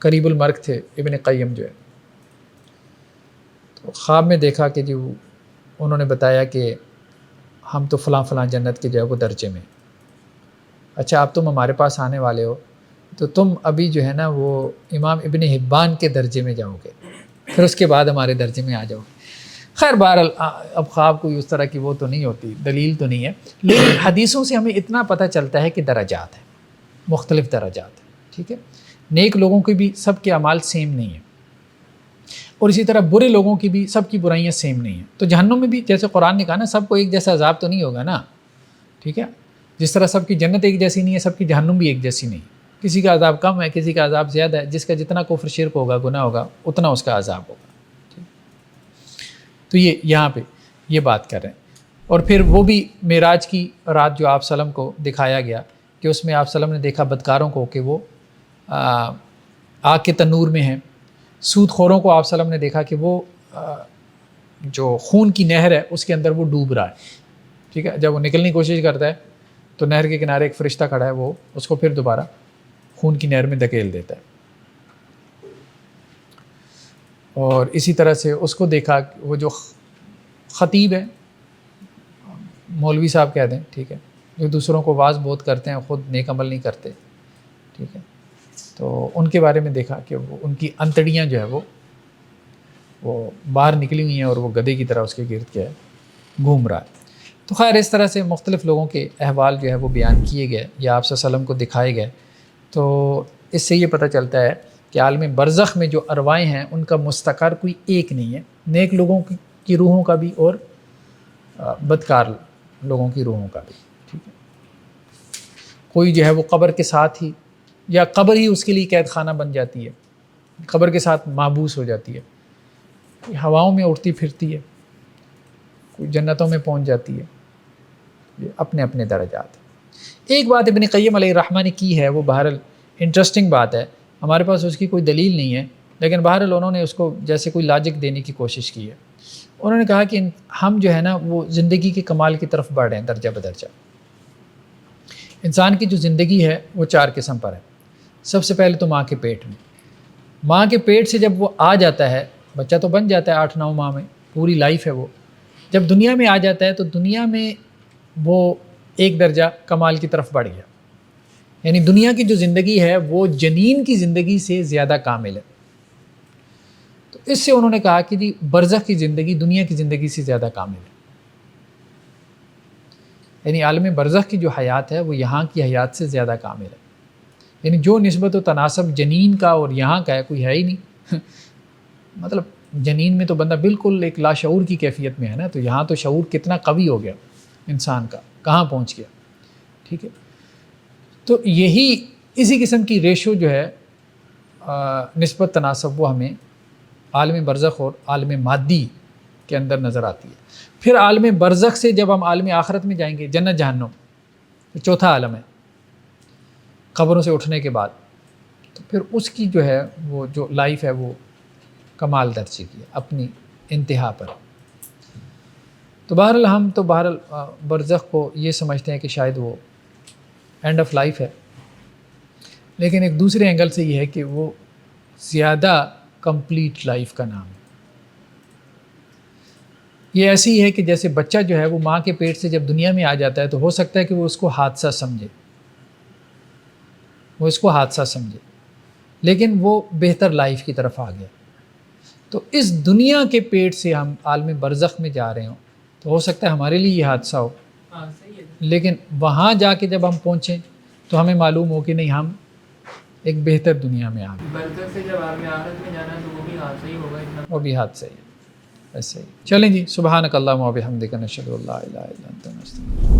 قریب المرگ تھے ابن قیم جو ہے، تو خواب میں دیکھا کہ جو انہوں نے بتایا کہ ہم تو فلاں فلاں جنت کے جو ہے وہ درجے میں، اچھا اب تم ہمارے پاس آنے والے ہو تو تم ابھی جو ہے نا وہ امام ابن حبان کے درجے میں جاؤ گے، پھر اس کے بعد ہمارے درجے میں آ جاؤ گے۔ خیر بہرحال اب خواب کوئی اس طرح کی وہ تو نہیں ہوتی، دلیل تو نہیں ہے، لیکن حدیثوں سے ہمیں اتنا پتہ چلتا ہے کہ درجات ہیں، مختلف درجات ہیں، ٹھیک ہے۔ نیک لوگوں کی بھی سب کے اعمال سیم نہیں ہیں، اور اسی طرح برے لوگوں کی بھی سب کی برائیاں سیم نہیں ہیں۔ تو جہنم میں بھی جیسے قرآن نے کہا نا، سب کو ایک جیسا عذاب تو نہیں ہوگا نا، ٹھیک ہے۔ جس طرح سب کی جنت ایک جیسی نہیں ہے، سب کی جہنم بھی ایک جیسی نہیں ہے، کسی کا عذاب کم ہے، کسی کا عذاب زیادہ ہے، جس کا جتنا کفر شرک ہوگا، گناہ ہوگا، اتنا اس کا عذاب ہوگا۔ تو یہ یہاں پہ یہ بات کر رہے ہیں۔ اور پھر وہ بھی معراج کی رات جو آپ وسلم کو دکھایا گیا کہ اس میں آپ وسلم نے دیکھا بدکاروں کو کہ وہ آگ کے تنور میں ہیں، سود خوروں کو آپ وسلم نے دیکھا کہ وہ جو خون کی نہر ہے اس کے اندر وہ ڈوب رہا ہے، ٹھیک ہے۔ جب وہ نکلنے کی کوشش کرتا ہے تو نہر کے کنارے ایک فرشتہ کھڑا ہے، وہ اس کو پھر دوبارہ خون کی نہر میں دھکیل دیتا ہے۔ اور اسی طرح سے اس کو دیکھا وہ جو خطیب ہے، مولوی صاحب کہہ دیں، ٹھیک ہے، جو دوسروں کو واعظ بہت کرتے ہیں، خود نیک عمل نہیں کرتے، ٹھیک ہے، تو ان کے بارے میں دیکھا کہ وہ ان کی انتڑیاں جو ہے وہ باہر نکلی ہوئی ہیں اور وہ گدھے کی طرح اس کے گرد کیا ہے گھوم رہا ہے۔ تو خیر اس طرح سے مختلف لوگوں کے احوال جو ہے وہ بیان کیے گئے یا آپ صلی اللہ علیہ وسلم کو دکھائے گئے۔ تو اس سے یہ پتہ چلتا ہے کہ عالم برزخ میں جو ارواحیں ہیں ان کا مستقر کوئی ایک نہیں ہے، نیک لوگوں کی روحوں کا بھی اور بدکار لوگوں کی روحوں کا بھی، ٹھیک ہے۔ کوئی جو ہے وہ قبر کے ساتھ ہی یا قبر ہی اس کے لیے قید خانہ بن جاتی ہے، قبر کے ساتھ محبوس ہو جاتی ہے، کوئی ہواؤں میں اڑتی پھرتی ہے، کوئی جنتوں میں پہنچ جاتی ہے، یہ اپنے اپنے درجات ہیں۔ ایک بات ابن قیم علیہ الرحمہ نے کی ہے، وہ بہرحال انٹرسٹنگ بات ہے، ہمارے پاس اس کی کوئی دلیل نہیں ہے، لیکن بہرحال انہوں نے اس کو جیسے کوئی لاجک دینے کی کوشش کی ہے۔ انہوں نے کہا کہ ہم جو ہے نا وہ زندگی کے کمال کی طرف بڑھ رہے ہیں درجہ بدرجہ۔ انسان کی جو زندگی ہے وہ 4 قسم پر ہے۔ سب سے پہلے تو ماں کے پیٹ میں، ماں کے پیٹ سے جب وہ آ جاتا ہے، بچہ تو بن جاتا ہے 8-9 ماہ میں، پوری لائف ہے وہ، جب دنیا میں آ جاتا ہے تو دنیا میں وہ ایک درجہ کمال کی طرف بڑھ گیا، یعنی دنیا کی جو زندگی ہے وہ جنین کی زندگی سے زیادہ کامل ہے۔ تو اس سے انہوں نے کہا کہ جی برزخ کی زندگی دنیا کی زندگی سے زیادہ کامل ہے، یعنی عالم برزخ کی جو حیات ہے وہ یہاں کی حیات سے زیادہ کامل ہے، یعنی جو نسبت و تناسب جنین کا اور یہاں کا ہے کوئی ہے ہی نہیں۔ مطلب جنین میں تو بندہ بالکل ایک لاشعور کی کیفیت میں ہے نا، تو یہاں تو شعور کتنا قوی ہو گیا انسان کا، کہاں پہنچ گیا، ٹھیک ہے۔ تو یہی اسی قسم کی ریشو جو ہے نسبت تناسب وہ ہمیں عالم برزخ اور عالم مادی کے اندر نظر آتی ہے۔ پھر عالم برزخ سے جب ہم عالم آخرت میں جائیں گے، جنت جہنم، تو چوتھا عالم ہے قبروں سے اٹھنے کے بعد، تو پھر اس کی جو ہے وہ جو لائف ہے وہ کمال درجے کی ہے اپنی انتہا پر۔ تو بہرحال ہم تو بہرحال برزخ کو یہ سمجھتے ہیں کہ شاید وہ اینڈ آف لائف ہے، لیکن ایک دوسرے اینگل سے یہ ہے کہ وہ زیادہ کمپلیٹ لائف کا نام ہے۔ یہ ایسی ہے کہ جیسے بچہ جو ہے وہ ماں کے پیٹ سے جب دنیا میں آ جاتا ہے تو ہو سکتا ہے کہ وہ اس کو حادثہ سمجھے، لیکن وہ بہتر لائف کی طرف آ گیا۔ تو اس دنیا کے پیٹ سے ہم عالم برزخ میں جا رہے ہوں تو ہو سکتا ہے ہمارے لیے یہ حادثہ ہو، صحیح ہے۔ لیکن وہاں جا کے جب ہم پہنچیں تو ہمیں معلوم ہو کہ نہیں، ہم ایک بہتر دنیا میں آ گئے، برزخ سے جب عالم آخرت میں جانا ہے تو وہ بھی حادثہ ہی ہوگا اتنا۔ وہ بھی حادثہ ہی ہے، ایسے ہی۔ چلیں جی، سبحانک اللہم و بحمدک، نشہد ان لا الہ الا انت، نستغفرک۔